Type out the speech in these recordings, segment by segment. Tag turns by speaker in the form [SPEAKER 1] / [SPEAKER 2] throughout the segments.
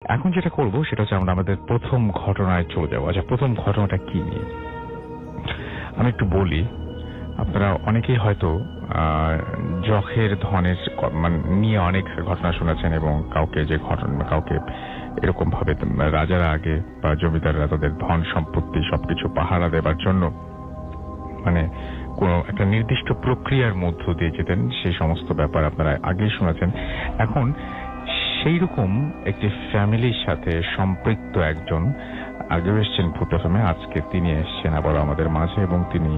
[SPEAKER 1] এখন যেটা করব সেটা হচ্ছে আমরা আমাদের প্রথম ঘটনায় চলে যাবো। আচ্ছা, প্রথম ঘটনাটা কি নিয়ে আমি একটু বলি। আপনারা অনেকেই হয়তো যখের ধনের নিয়ে অনেক ঘটনা শুনেছেন এবং কাউকে যে ঘটনা কাউকে এরকম ভাবে রাজারা আগে বা জমিদাররা তাদের ধন সম্পত্তি সবকিছু পাহারা দেবার জন্য কোন একটা নির্দিষ্ট প্রক্রিয়ার মধ্য দিয়ে যেতেন, সেই সমস্ত ব্যাপার আপনারা আগেই শুনেছেন। এখন সেই রকম একটি ফ্যামিলির সাথে সম্পৃক্ত একজন আগেও এসছেন ভূত এফএমে, আজকে তিনি এসছেন আবার আমাদের মাঝে এবং তিনি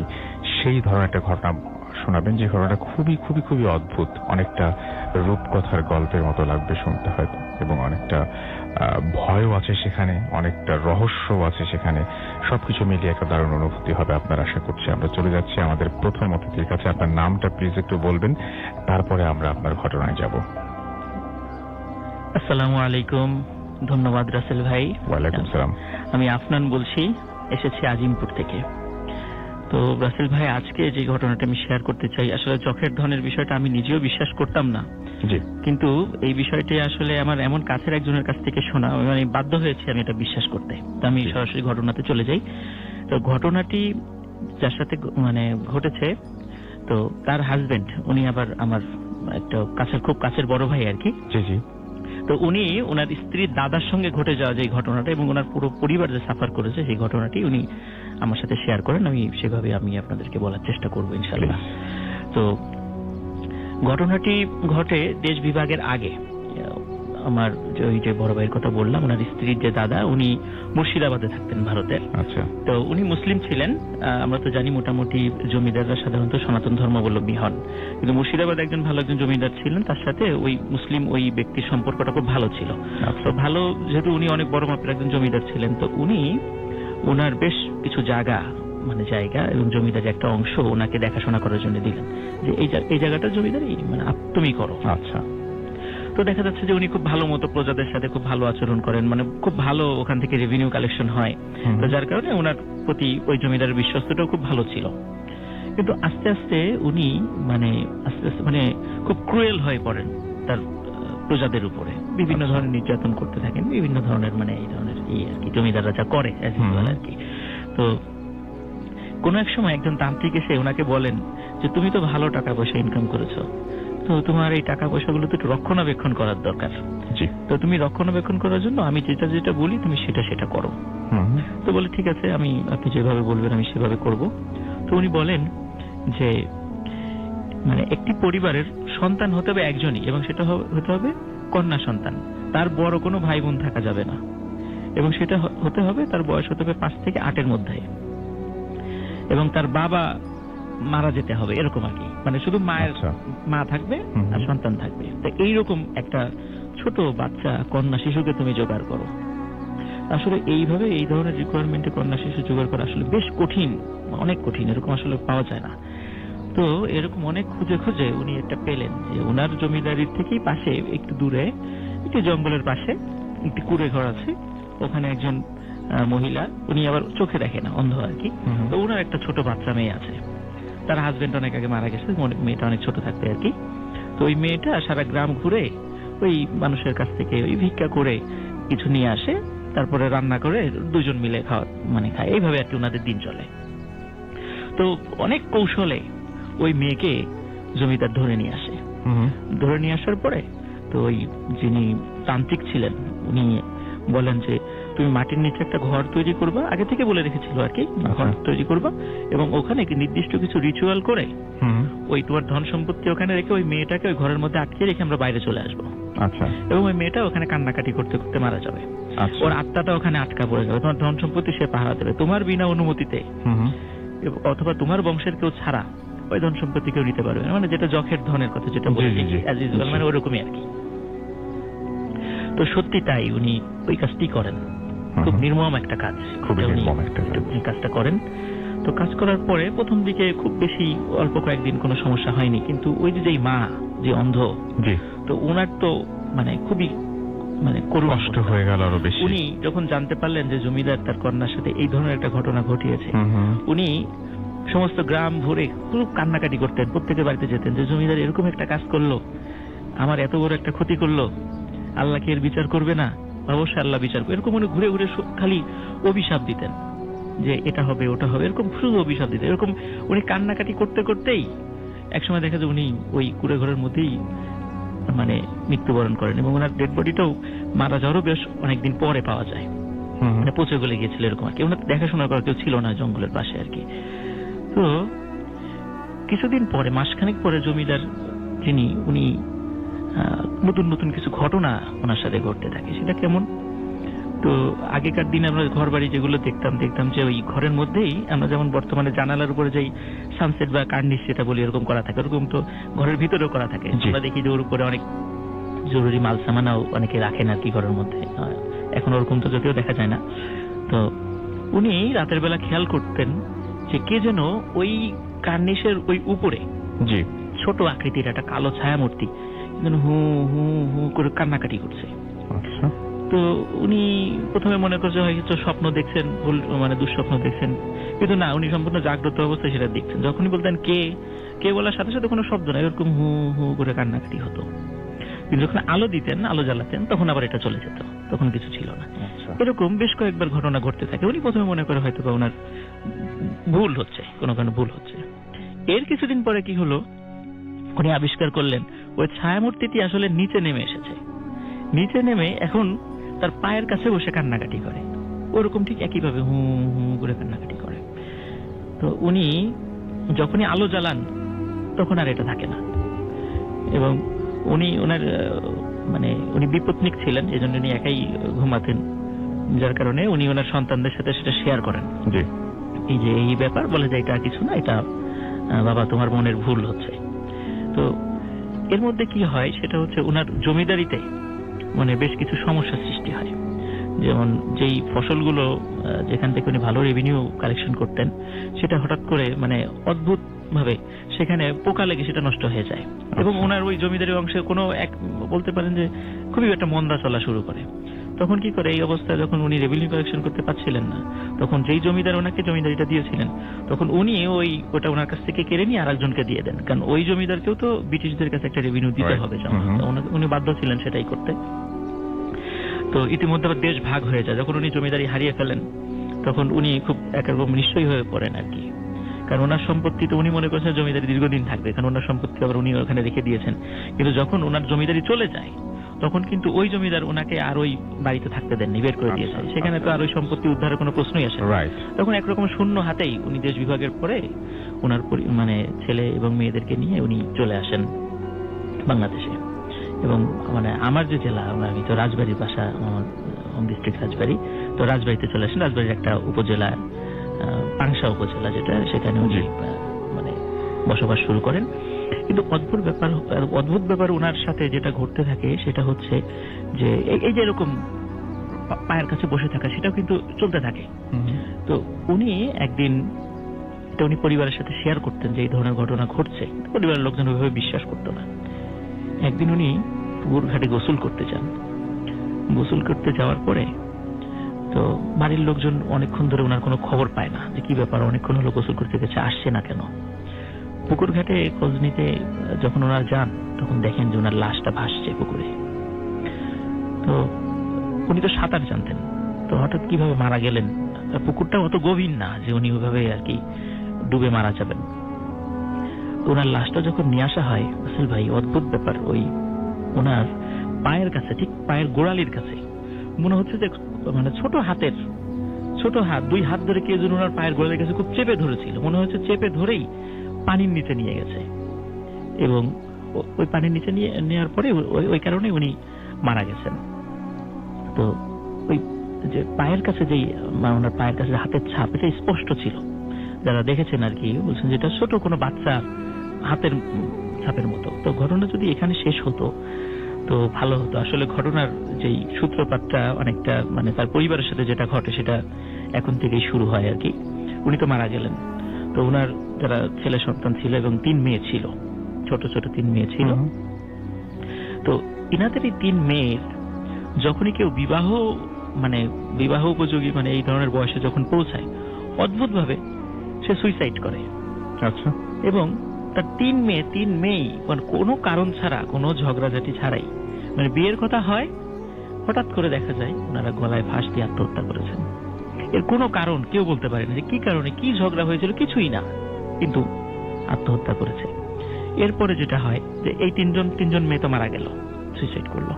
[SPEAKER 1] সেই ধরনের একটা ঘটনা শোনাবেন যে ঘটনাটা খুবই খুবই খুবই অদ্ভুত, অনেকটা রূপকথার গল্পের মতো লাগবে শুনতে হয়তো, এবং অনেকটা ভয়ও আছে সেখানে, অনেকটা রহস্যও আছে সেখানে। সবকিছু মিলিয়ে একটা দারুণ অনুভূতি হবে আপনারা আশা করছি। আমরা চলে যাচ্ছি আমাদের প্রথম অতিথির কাছে। আপনার নামটা প্লিজ একটু বলবেন, তারপরে আমরা আপনার ঘটনায় যাব।
[SPEAKER 2] আসসালামু আলাইকুম। ধন্যবাদ রাসেল ভাই।
[SPEAKER 1] ওয়ালাইকুম সালাম।
[SPEAKER 2] আমি আফনান বলছি, এসেছি আজিমপুর থেকে। তো রাসেল ভাই, আজকে যে ঘটনাটা আমি শেয়ার করতে চাই, আসলে চোখের ধনের বিষয়টা আমি নিজেও বিশ্বাস করতাম না, কিন্তু এই বিষয়টি আসলে আমার এমন কাছের একজনের কাছ থেকে শোনা, মানে বাধ্য হয়েছি আমি এটা বিশ্বাস করতে। তো আমি সরাসরি ঘটনাতে চলে যাই। তো ঘটনাটি যার সাথে ঘটেছে, তো তার হাজবেন্ড, উনি আবার আমার একটা খুব কাছের বড় ভাই আর কি।
[SPEAKER 1] জি জি।
[SPEAKER 2] তো উনি ওনার স্ত্রীর দাদার সঙ্গে ঘটে যাওয়া যে ঘটনাটা এবং ওনার পুরো পরিবার যে সাফার করেছে সেই ঘটনাটি উনি আমার সাথে শেয়ার করেন। আমি সেভাবে আপনাদেরকে বলার চেষ্টা করবো ইনশাআল্লাহ। তো ঘটনাটি ঘটে দেশ বিভাগের আগে। আমার ওই যে বড় ভাইয়ের কথা বললাম, ওনার স্ত্রীর যে দাদা, উনি মুর্শিদাবাদে থাকতেন ভারতের।
[SPEAKER 1] আচ্ছা।
[SPEAKER 2] তো উনি মুসলিম ছিলেন। আমরা তো জানি মোটামুটি জমিদাররা সাধারণত সনাতন ধর্মাবলম্বী হন, কিন্তু মুর্শিদাবাদে একজন ভালো একজন জমিদার ছিলেন, তার সাথে ওই মুসলিম ওই ব্যক্তির সম্পর্কটা খুব ভালো ছিল। তো ভালো, যেহেতু উনি অনেক বড় মাপের একজন জমিদার ছিলেন, তো উনি ওনার বেশ কিছু জায়গা এবং জমিদারি একটা অংশ ওনাকে দেখাশোনা করার জন্য দিলেন, যে এই জায়গাটা জমিদারি তুমি করো।
[SPEAKER 1] আচ্ছা।
[SPEAKER 2] তো দেখা যাচ্ছে যে উনি খুব ভালো মতো প্রজাদের সাথে খুব ভালো আচরণ করেন, খুব ভালো ওখান থেকে রেভিনিউ কালেকশন হয়। তো যার কারণে ওনার প্রতি ওই জমিদারের বিশ্বস্তটাও খুব ভালো ছিল। কিন্তু আস্তে আস্তে উনি খুব ক্রুয়েল হয়ে পড়েন তার প্রজাদের উপরে, বিভিন্ন ধরনের নির্যাতন করতে থাকেন, বিভিন্ন ধরনের এই ধরনের আর কি জমিদাররা যা করে আর কি। তো কোন এক সময় একজন তান্ত্রিক এসে ওনাকে বলেন যে তুমি তো ভালো টাকা পয়সা ইনকাম করেছো, তো তোমার এই টাকা পয়সাগুলো তো একটু রক্ষণাবেক্ষণ করার দরকার। তো তুমি রক্ষণাবেক্ষণ করার জন্য আমি যেটা বলি তুমি সেটা করো। তো বলে ঠিক আছে, আপনি যেভাবে বলবেন আমি সেভাবে করব। তো উনি বলেন যে একটি পরিবারের সন্তান হতে হবে একজনই, এবং সেটা হতে হবে কন্যা সন্তান। তার বড় কোনো ভাই বোন থাকা যাবে না, এবং সেটা হতে হবে, তার বয়স হতে হবে 5 থেকে 8-এর মধ্যে, এবং তার বাবা মারা যেতে হবে, এরকম আর কি। শুধু মা থাকবে আর সন্তান থাকবে। তো এইরকম একটা ছোট বাচ্চা কন্যা শিশুকে তুমি জোগাড় করো। আসলে এইভাবে এই ধরনের রিকোয়ারমেন্টে কন্যা শিশু জোগাড় করা আসলে বেশ কঠিন, অনেক কঠিন, এরকম আসলে পাওয়া যায় না। তো এরকম অনেক খুঁজে খুঁজে উনি একটা পেলেন, যে ওনার জমিদারির থেকেই পাশে একটু দূরে, একটি জঙ্গলের পাশে একটি কুড়ে ঘর আছে। ওখানে একজন মহিলা, উনি আবার চোখে দেখে না, অন্ধ আর কি। তো ওনার একটা ছোট বাচ্চা মেয়ে আছে। তার হাজবেন্ড অনেক আগে মারা গেছে, মেয়েটা অনেক ছোট থাকবে আর কি। তো ওই মেয়েটা সারা গ্রাম ঘুরে ওই মানুষের কাছ থেকে ওই ভিক্ষা করে কিছু নিয়ে আসে, তারপরে রান্না করে দুজন মিলে খায়। এইভাবে আর কি ওনাদের দিন চলে। তো অনেক কৌশলে ওই মেয়েকে জমিদার ধরে নিয়ে আসে। ধরে নিয়ে আসার পরে তো ওই যিনি তান্ত্রিক ছিলেন উনি বলেন যে তুমি মাটির নিচে একটা ঘর তৈরি করবা, আগে থেকে বলে রেখেছিল আর কি, ঘর তৈরি করবা, এবং ওখানে নির্দিষ্ট কিছু রিচুয়াল করে ওই তোমার ধন সম্পত্তি ওখানে রেখে ওই মেয়েটাকে ওই ঘরের মধ্যে আটকে রেখে আমরা বাইরে চলে আসবো। আচ্ছা। এবং ওই মেয়েটা ওখানে কান্নাকাটি করতে করতে মারা যাবে। ওর আত্মাটা ওখানে আটকা পড়ে যাবে, তোমার ধন সম্পত্তি সে পাহারা দেবে তোমার বিনা অনুমতিতে, অথবা তোমার বংশের কেউ ছাড়া ওই ধন সম্পত্তি কেউ নিতে পারবে না। যেটা যখের ধনের কথা যেটা বলেছি, ওরকমই আর কি। তো সত্যি তাই, উনি ওই কাজটি করেন। খুব নির্মম একটা কাজ, কাজটা করেন। তো কাজ করার পরে প্রথম দিকে খুব বেশি অল্প কয়েকদিন কোনো সমস্যা হয়নি, কিন্তু ওই যে মা যে অন্ধ, তো ওনার তো খুবই কষ্ট হয়ে গেল আরো বেশি। উনি যখন জানতে পারলেন যে জমিদার তার কন্যার সাথে এই ধরনের একটা ঘটনা ঘটিয়েছে, উনি সমস্ত গ্রাম ঘুরে খুব কান্নাকাটি করতেন, প্রত্যেকের বাড়িতে যেতেন যে জমিদার এরকম একটা কাজ করলো, আমার এত বড় একটা ক্ষতি করলো, আল্লাহ কি এর বিচার করবে না? অবশ্যই আল্লাহ বিচার করবে, এরকম উনি ঘুরে ঘুরে খালি অভিশাপ দিতেন যে এটা হবে ওটা হবে, এরকম শুধু অভিশাপ দিতেন। এরকম উনি কান্নাকাটি করতে করতেই একসময় দেখা যায় উনি ওই কুড়ে ঘরের মধ্যেই মানে মৃত্যুবরণ করেন, এবং ওনার ডেড বডিটাও মারা যাওয়ারও বেশ অনেকদিন পরে পাওয়া যায়, মানে পচে গলে গিয়েছিল এরকম আর কি। ওনার দেখাশোনা করার কেউ ছিল না জঙ্গলের পাশে আর কি। তো কিছুদিন পরে, মাসখানেক পরে, জমিদার যিনি উনি নতুন নতুন কিছু ঘটনা ওনার সাথে ঘটতে থাকে। সেটা কেমন? তো আগেকার দিনে আমরা ঘর বাড়ি যেগুলো দেখতাম যে ওই ঘরের মধ্যেই আমরা যেমন বর্তমানে জানালার উপরে যেই সানসেট বা কার্নিশ যেটা বলি এরকম করা থাকে, ওরকম তো ঘরের ভিতরেও করা থাকে। আমরা দেখি যে ওর উপরে অনেক জরুরি মাল সামানাও অনেকে রাখেন আর কি ঘরের মধ্যে, এখন ওরকম তো যদিও দেখা যায় না। তো উনি রাতের বেলা খেয়াল করতেন যে কে যেন ওই কার্নিশের ওই উপরে ছোট আকৃতির একটা কালো ছায়ামূর্তি হু হু হু করে কান্নাকাটি করছে। তো উনি প্রথমে মনে করছে হয়তো স্বপ্ন দেখছেন, ভুল মানে দুঃস্বপ্ন দেখছেন, কিন্তু না, উনি সম্পূর্ণ জাগ্রত অবস্থায় সেটা দেখছেন। যখনই বলতেন কে কে বলার সাথে সাথে কোনো শব্দ নাই, এরকম হু হু করে কান্নাকাটি হতো। কিন্তু যখন আলো দিতেন, আলো জ্বালাতেন, তখন আবার এটা চলে যেত, তখন কিছু ছিল না। এরকম বেশ কয়েকবার ঘটনা ঘটতে থাকে। উনি প্রথমে মনে করে হয়তো বা ওনার ভুল হচ্ছে, কোনো ভুল হচ্ছে। এর কিছুদিন পরে কি হলো, উনি আবিষ্কার করলেন ওই ছায়ামূর্তিটি আসলে নিচে নেমে এসেছে। নিচে নেমে এখন তার পায়ের কাছে বসে কান্নাকাটি করে, ওরকম ঠিক একইভাবে হু হু করে কান্নাকাটি করে। তো উনি যখনই আলো জ্বালান তখন আর এটা থাকে না, এবং উনি ওনার মানে উনি বিপত্নিক ছিলেন, এই জন্য উনি একাই ঘুমাতেন, যার কারণে উনি ওনার সন্তানদের সাথে সেটা শেয়ার করেন। এই যে এই ব্যাপার, বলে যে এটা কিছু না, এটা বাবা তোমার মনের ভুল হচ্ছে। তো এর মধ্যে কি হয় সেটা হচ্ছে ওনার জমিদারিতে মানে বেশ কিছু সমস্যা সৃষ্টি হয়। যেমন যেই ফসলগুলো যেখান থেকে উনি ভালো রেভিনিউ কালেকশন করতেন, সেটা হঠাৎ করে মানে অদ্ভুত ভাবে সেখানে পোকা লেগে সেটা নষ্ট হয়ে যায়, এবং ওনার ওই জমিদারি অংশে কোনো এক বলতে পারেন যে খুবই একটা মন্দা চলা শুরু করে। তখন কি করে, এই অবস্থায় যখন উনি রেভিনিউ কালেকশন করতে পারছিলেন না, তখন যেই জমিদার ওনাকে জমিদারিটা দিয়েছিলেন, তখন উনি ওটা ওনার কাছ থেকে কেড়ে নিয়ে আরেকজনকে দিয়ে দেন, কারণ ওই জমিদারকেও তো ব্রিটিশদের কাছে একটা রেভিনিউ দিতে হবে, উনি বাধ্য ছিলেন সেটাই করতে। তো ইতিমধ্যে আবার দেশ ভাগ হয়ে যায়। যখন উনি জমিদারি হারিয়ে ফেলেন তখন উনি খুব একরকম নিশ্চয়ই হয়ে পড়েন আর কি, কারণ ওনার সম্পত্তি তো উনি মনে করছেন জমিদারি দীর্ঘদিন থাকবে, কারণ ওনার সম্পত্তি আবার উনি ওখানে রেখে দিয়েছেন। কিন্তু যখন ওনার জমিদারি চলে যায় তখন কিন্তু ওই জমিদার ওনাকে আর ওই বাড়িতে থাকতে দেননি, বের করে দিয়েছে। সেখানে তো আর ওই সম্পত্তি উদ্ধারের কোনো প্রশ্নই আসে না। তখন একরকম শূন্য হাতেই উনি দেশ বিভাগের পরে ওনার মানে ছেলে এবং মেয়েদেরকে নিয়ে উনি চলে আসেন বাংলাদেশে। এবং মানে আমার যে জেলা, আমি তো রাজবাড়ির বাসা, আমার হোম ডিস্ট্রিক্ট রাজবাড়ি, তো রাজবাড়িতে চলে আসেন। রাজবাড়ির একটা উপজেলা, পাংশা উপজেলা যেটা, সেখানে উনি মানে বসবাস শুরু করেন। কিন্তু অদ্ভুত ব্যাপার ওনার সাথে যেটা ঘটতে থাকে সেটা হচ্ছে যে এই যে এরকম পায়ের কাছে বসে থাকা, সেটাও কিন্তু চলতে থাকে। তো উনি একদিন এটা উনি পরিবারের সাথে শেয়ার করতেন যে এই ধরনের ঘটনা ঘটছে, পরিবারের লোকজন ওইভাবে বিশ্বাস করতো না। একদিন উনি পুকুর ঘাটে গোসল করতে যান। গোসল করতে যাওয়ার পরে তো বাড়ির লোকজন অনেকক্ষণ ধরে ওনার কোনো খবর পায় না, যে কি ব্যাপার, অনেকক্ষণ হলো গোসল করতে গেছে, আসছে না কেন। পুকুর ঘাটে খোঁজ নিতে যখন ওনারা যান তখন দেখেন যে ওনার লাশটা ভাসছে পুকুরে। তো উনি তো সাঁতার জানতেন, তো হঠাৎ কিভাবে মারা গেলেন, পুকুরটা অত গভীর না যে উনি ওইভাবে আর কি ডুবে মারা যাবেন। ওনার লাশটা যখন নিয়ে আসা হয়, আসল ভাই অদ্ভুত ব্যাপার, ওই ওনার পায়ের কাছে, ঠিক পায়ের গোড়ালির কাছে মনে হচ্ছে যে মানে ছোট হাত, দুই হাত ধরে কে যেন ওনার পায়ের গোড়ালির কাছে খুব চেপে ধরেছিল, মনে হচ্ছে চেপে ধরেই পানির নিচে নিয়ে গেছে, এবং ওই পানির নিচে নেওয়ার পরে ওই কারণে উনি মারা গেছেন। তো ওই যে পায়ের কাছে যেই ওনার পায়ের কাছে হাতের ছাপ, এটা স্পষ্ট ছিল, যারা দেখেছেন আর কি বলছেন যেটা ছোট কোনো বাচ্চা হাতের ছাপের মতো। তো ঘটনা যদি এখানে শেষ হতো তো ভালো হতো। আসলে ঘটনার যেই সূত্রপাতটা অনেকটা মানে তার পরিবারের সাথে যেটা ঘটে সেটা এখন থেকেই শুরু হয় আর কি। উনি তো মারা গেলেন, তো ওনার যারা ছেলে সন্তান ছিল এবং 3 মেয়ে ছিল, ছোট ছোট 3 মেয়ে ছিল। তো ইনাদের এই 3 মেয়ের যখনই কেউ বিবাহ উপযোগী মানে এই ধরনের বয়সে যখন পৌঁছায়, অদ্ভুত ভাবে সে সুইসাইড করে। আচ্ছা। এবং তার 3 মেয়েই মানে কোনো কারণ ছাড়া, কোনো ঝগড়াঝাটি ছাড়াই, মানে বিয়ের কথা হয় হঠাৎ করে দেখা যায় ওনারা গলায় ফাঁস দিয়ে আত্মহত্যা করেছেন। এর কোনো কারণ কেউ বলতে পারে না যে কি কারণে, কি ঝগড়া হয়েছিল, কিছুই না, কিন্তু আত্মহত্যা করেছে। এরপরে যেটা হয় যে এই তিনজন মেয়ে তো মারা গেল, সুইসাইড করলো।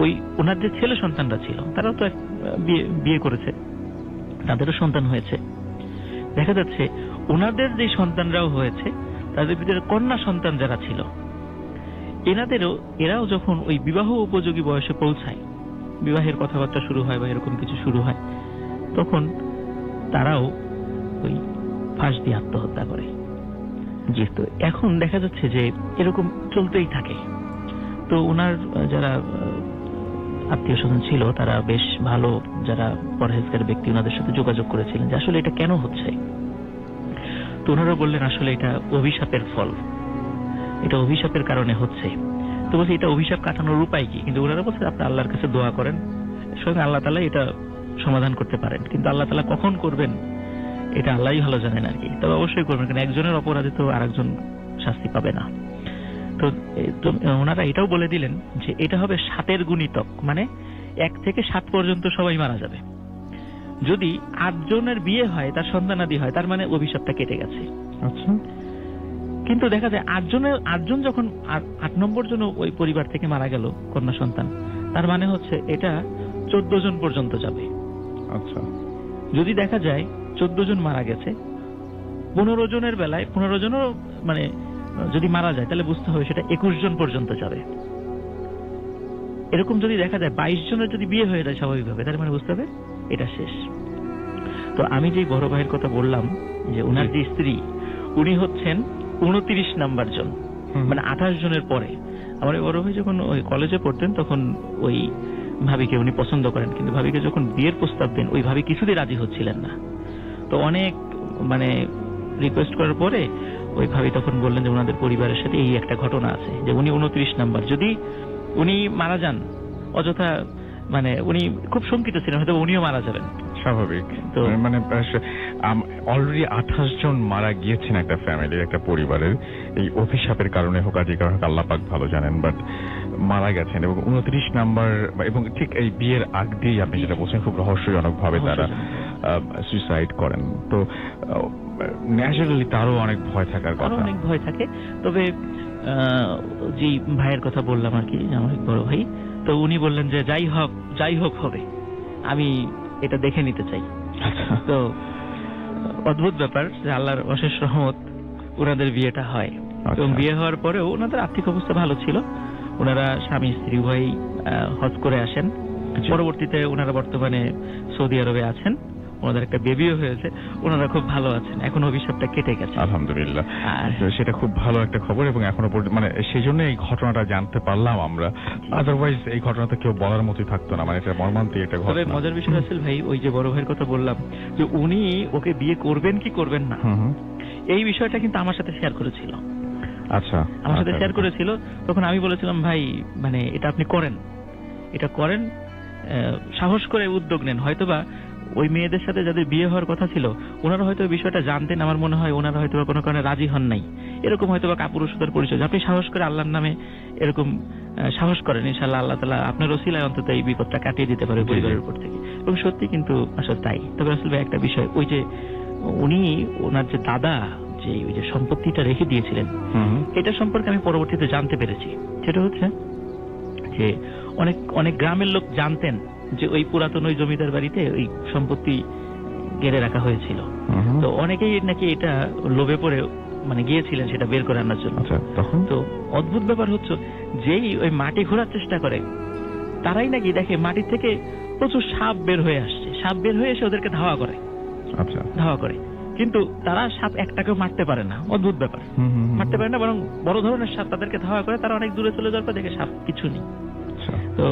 [SPEAKER 2] ওই ওনার যে ছেলে সন্তানরা ছিল তারাও তো বিয়ে করেছে, তাদেরও সন্তান হয়েছে। দেখা যাচ্ছে ওনাদের যে সন্তানরাও হয়েছে, তাদের ভিতরে কন্যা সন্তান যারা ছিল এরাও যখন ওই বিবাহ উপযোগী বয়সে পৌঁছায়, বিবাহের কথাবার্তা শুরু হয় বা এরকম কিছু শুরু হয়, তখন তারাও ওই ফাঁস দিয়ে আত্মহত্যা করে। যেহেতু এখন দেখা যাচ্ছে যে এরকম চলতেই থাকে, তো ওনার যারা আত্মীয় স্বজন ছিল তারা বেশ ভালো, যারা পরহেজগার ব্যক্তি, ওনাদের সাথে যোগাযোগ করেছিলেন যে আসলে এটা কেন হচ্ছে। তো ওনারা বললেন আসলে এটা অভিশাপের ফল, এটা অভিশাপের কারণে হচ্ছে। তো বলছে এটা অভিশাপ কাটানোর উপায় কি? কিন্তু ওনারা বলছে আপনি আল্লাহর কাছে দোয়া করেন, স্বয়ং আল্লাহ তাআলা এটা সমাধান করতে পারেন, কিন্তু আল্লাহ তাআলা কখন করবেন এটা আল্লাহই ভালো জানেন আর কি। তবে অবশ্যই করবেন, কারণ একজনের অপরাধে তো আরেকজন শাস্তি পাবে না। তো ওনারা এটাও বলে দিলেন যে এটা হবে 7-এর গুণিতক, মানে 1 থেকে 7 পর্যন্ত সবাই মারা যাবে। যদি 8 জনের বিয়ে হয়, তার সন্তানাদি হয়, তার মানে অভিশাপটা কেটে গেছে।
[SPEAKER 1] আচ্ছা,
[SPEAKER 2] কিন্তু দেখা যায় 8 জন যখন 8 নম্বর জন ওই পরিবার থেকে মারা গেল কন্যা সন্তান, তার মানে হচ্ছে এটা 14 জন পর্যন্ত যাবে।
[SPEAKER 1] আচ্ছা,
[SPEAKER 2] যদি দেখা যায় 14 জন মারা গেছে, 15 জনের বেলায় 15 জনও মানে যদি মারা যায় তাহলে বুঝতে হবে সেটা 21 জন পর্যন্ত যাবে। এরকম যদি দেখা যায় 22 জনের যদি বিয়ে হয়ে যায় স্বাভাবিকভাবে, তার মানে বুঝতে হবে এটা শেষ। তো আমি যে বড় ভাইয়ের কথা বললাম যে ওনার যে স্ত্রী, উনি হচ্ছেন 29 নাম্বার জন, মানে 28 জনের পরে। আমার বড় ভাই যখন ওই কলেজে পড়তেন তখন ওই ভাবিকে উনি পছন্দ করেন, কিন্তু ভাবিকে যখন বিয়ের প্রস্তাব দেন ওই ভাবি কিছুতেই রাজি হচ্ছিলেন না। তো অনেক মানে রিকোয়েস্ট করার পরে ওই ভাবি তখন বললেন যে ওনাদের পরিবারের সাথে এই একটা ঘটনা আছে, যে উনি 29 নাম্বার, যদি উনি মারা যান অযথা, মানে উনি খুব শঙ্কিত ছিলেন হয়তো উনিও মারা যাবেন,
[SPEAKER 1] স্বাভাবিক।
[SPEAKER 2] তো
[SPEAKER 1] মানে অলরেডি 28 জন মারা গিয়েছেন একটা ফ্যামিলির, একটা পরিবারের, এই অভিশাপের কারণে হোক আর যে কারণে হোক আল্লাহ পাক ভালো জানেন, বাট মারা গেছেন। এবং 29 নাম্বার, এবং ঠিক এই বিয়ের আগ দিয়েই আপনি যেটা বলছেন খুব রহস্যজনক ভাবে তারা সুইসাইড করেন। তো ন্যাচারালি তারও অনেক ভয় থাকার কথা,
[SPEAKER 2] অনেক ভয় থাকে। তবে যে ভাইয়ের কথা বললাম আর কি, আমার এক বড় ভাই, তো উনি বললেন যে যাই হোক হবে, আমি এটা দেখে নিতে চাই। তো অদ্ভুত ব্যাপার যে আল্লাহর অশেষ রহমত, ওনাদের বিয়েটা হয়। এবং বিয়ে হওয়ার পরেও ওনাদের আর্থিক অবস্থা ভালো ছিল, ওনারা স্বামী স্ত্রী উভয়ই হজ করে আসেন। পরবর্তীতে ওনারা বর্তমানে সৌদি আরবে আছেন, ওনাদের একটা বেবিও হয়েছে, ওনারা খুব ভালো আছেন, এখন অভিশাপটা কেটে গেছে
[SPEAKER 1] আলহামদুলিল্লাহ। সেটা খুব ভালো একটা খবর, এবং এখনো মানে সেই জন্য এই ঘটনাটা জানতে পারলাম আমরা, আদারওয়াইজ এই ঘটনাটা কেউ বলার মতোই থাকতো না, মানে এটা মর্মান্তিক একটা ঘটনা।
[SPEAKER 2] তবে মজার বিষয় আসল ভাই, ওই যে বড় ভাইয়ের কথা বললাম যে উনি ওকে বিয়ে করবেন কি করবেন না, এই বিষয়টা কিন্তু আমার সাথে শেয়ার করেছিল।
[SPEAKER 1] আচ্ছা,
[SPEAKER 2] আমার সাথে শেয়ার করেছিল, তখন আমি বলেছিলাম ভাই মানে এটা আপনি করেন, এটা করেন, সাহস করে উদ্যোগ নেন। হয়তোবা ওই মেয়েদের সাথে যাদের বিয়ে হওয়ার কথা ছিল ওনারা হয়তো ওই বিষয়টা জানতেন, আমার মনে হয় ওনারা হয়তো কোনো কারণে রাজি হন নাই, এরকম হয়তো বা কাপুরুষতার পরিচয়। আপনি সাহস করে আল্লাহর নামে এরকম সাহস করেন, ইনশাআল্লাহ আল্লাহ তাআলা আপনার ওসিলায় অন্তত এই বিপদটা কাটিয়ে দিতে পারে পরিবারের উপর থেকে। এবং সত্যি কিন্তু আসলে তাই। তবে আসলে একটা বিষয়, ওই যে উনি ওনার যে দাদা যে ওই যে সম্পত্তিটা রেখে দিয়েছিলেন, এটা সম্পর্কে আমি পরবর্তীতে জানতে পেরেছি। সেটা হচ্ছে যে অনেক গ্রামের লোক জানতেন যে ওই পুরাতন ওই জমিদার বাড়িতে ওই সম্পত্তি গেড়ে রাখা হয়েছিল। তো অনেকেই নাকি এটা লোভে পড়ে মানে গিয়েছিলেন সেটা বের করে আনার জন্য। তো অদ্ভুত ব্যাপার হচ্ছে, যেই ওই মাটি ঘোরার চেষ্টা করে তারাই নাকি দেখে মাটি থেকে প্রচুর সাপ বের হয়ে আসছে, সাপ বের হয়ে এসে ওদেরকে ধাওয়া করে, কিন্তু তারা সাপ একটাকেও মারতে পারে না। অদ্ভুত ব্যাপার, মারতে পারে না, বরং বড় ধরনের সাপ তাদেরকে ধাওয়া করে, তারা অনেক দূরে চলে যাওয়ার পর দেখে সাপ কিছু নেই। তো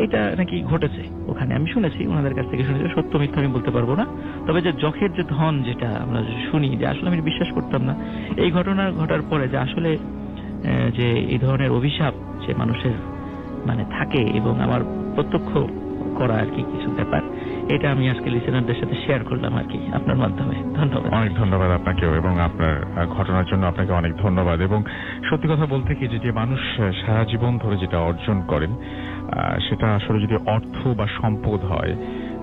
[SPEAKER 2] এটা নাকি ঘটেছে ওখানে, আমি শুনেছি ওনাদের কাছ থেকে শুনেছি, সত্য মিথ্যা আমি বলতে পারবো না। তবে যে যখের যে ধন, যেটা আমরা শুনি, যে আসলে আমি বিশ্বাস করতাম না এই ঘটনা ঘটার পরে, যে আসলে যে এই ধরনের অভিশাপ যে মানুষের মানে থাকে, এবং আমার প্রত্যক্ষ করা আর কি কিছু ব্যাপার, এটা আমি আজকে লিসেনারদের সাথে শেয়ার করলাম আর কি আপনার মাধ্যমে। ধন্যবাদ।
[SPEAKER 1] অনেক ধন্যবাদ আপনাকেও, এবং আপনার ঘটনার জন্য আপনাকে অনেক ধন্যবাদ। এবং সত্যি কথা বলতে কি, যে মানুষ সারা জীবন ধরে যেটা অর্জন করেন, সেটা আসলে যদি অর্থ বা সম্পদ হয়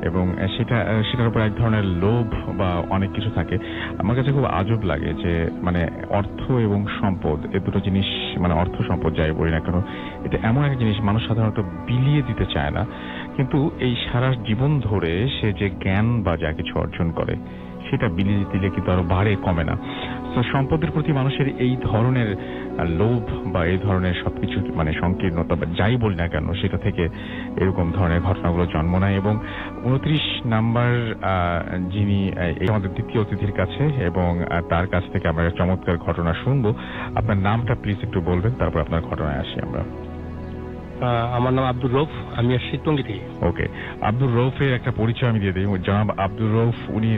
[SPEAKER 1] এবং সেটার উপর এক ধরনের লোভ বা অনেক কিছু থাকে, আমার কাছে খুব আজব লাগে যে মানে অর্থ এবং সম্পদ, এ দুটো জিনিস, মানে অর্থ সম্পদ যাই বলি না কেন, এটা এমন এক জিনিস মানুষ সাধারণত বিলিয়ে দিতে চায় না, কিন্তু এই সারা জীবন ধরে সে যে জ্ঞান বা যা কিছু অর্জন করে সেটা বিলিয়ে দিলে কিন্তু আরো বাড়ে, কমে না। তো সম্পদের প্রতি মানুষের এই ধরনের লোভ বা এই ধরনের সবকিছু মানে সংকীর্ণতা বা যাই বলি না কেন, সেটা থেকে এরকম ধরনের ঘটনাগুলো জন্ম নেয়। এবং 29 নাম্বার যিনি আমাদের দ্বিতীয় অতিথির কাছে, এবং তার কাছ থেকে আমরা চমৎকার ঘটনা শুনবো। আপনার নামটা প্লিজ একটু বলবেন, তারপর আপনার ঘটনায় আসি আমরা।
[SPEAKER 3] আমার নাম আব্দুর রৌফ, আমি আসছি টঙ্গী থেকে।
[SPEAKER 1] ওকে, আব্দুর রৌফের একটা পরিচয় আমি দিয়ে দিই। জনাব আব্দুর রৌফ, উনি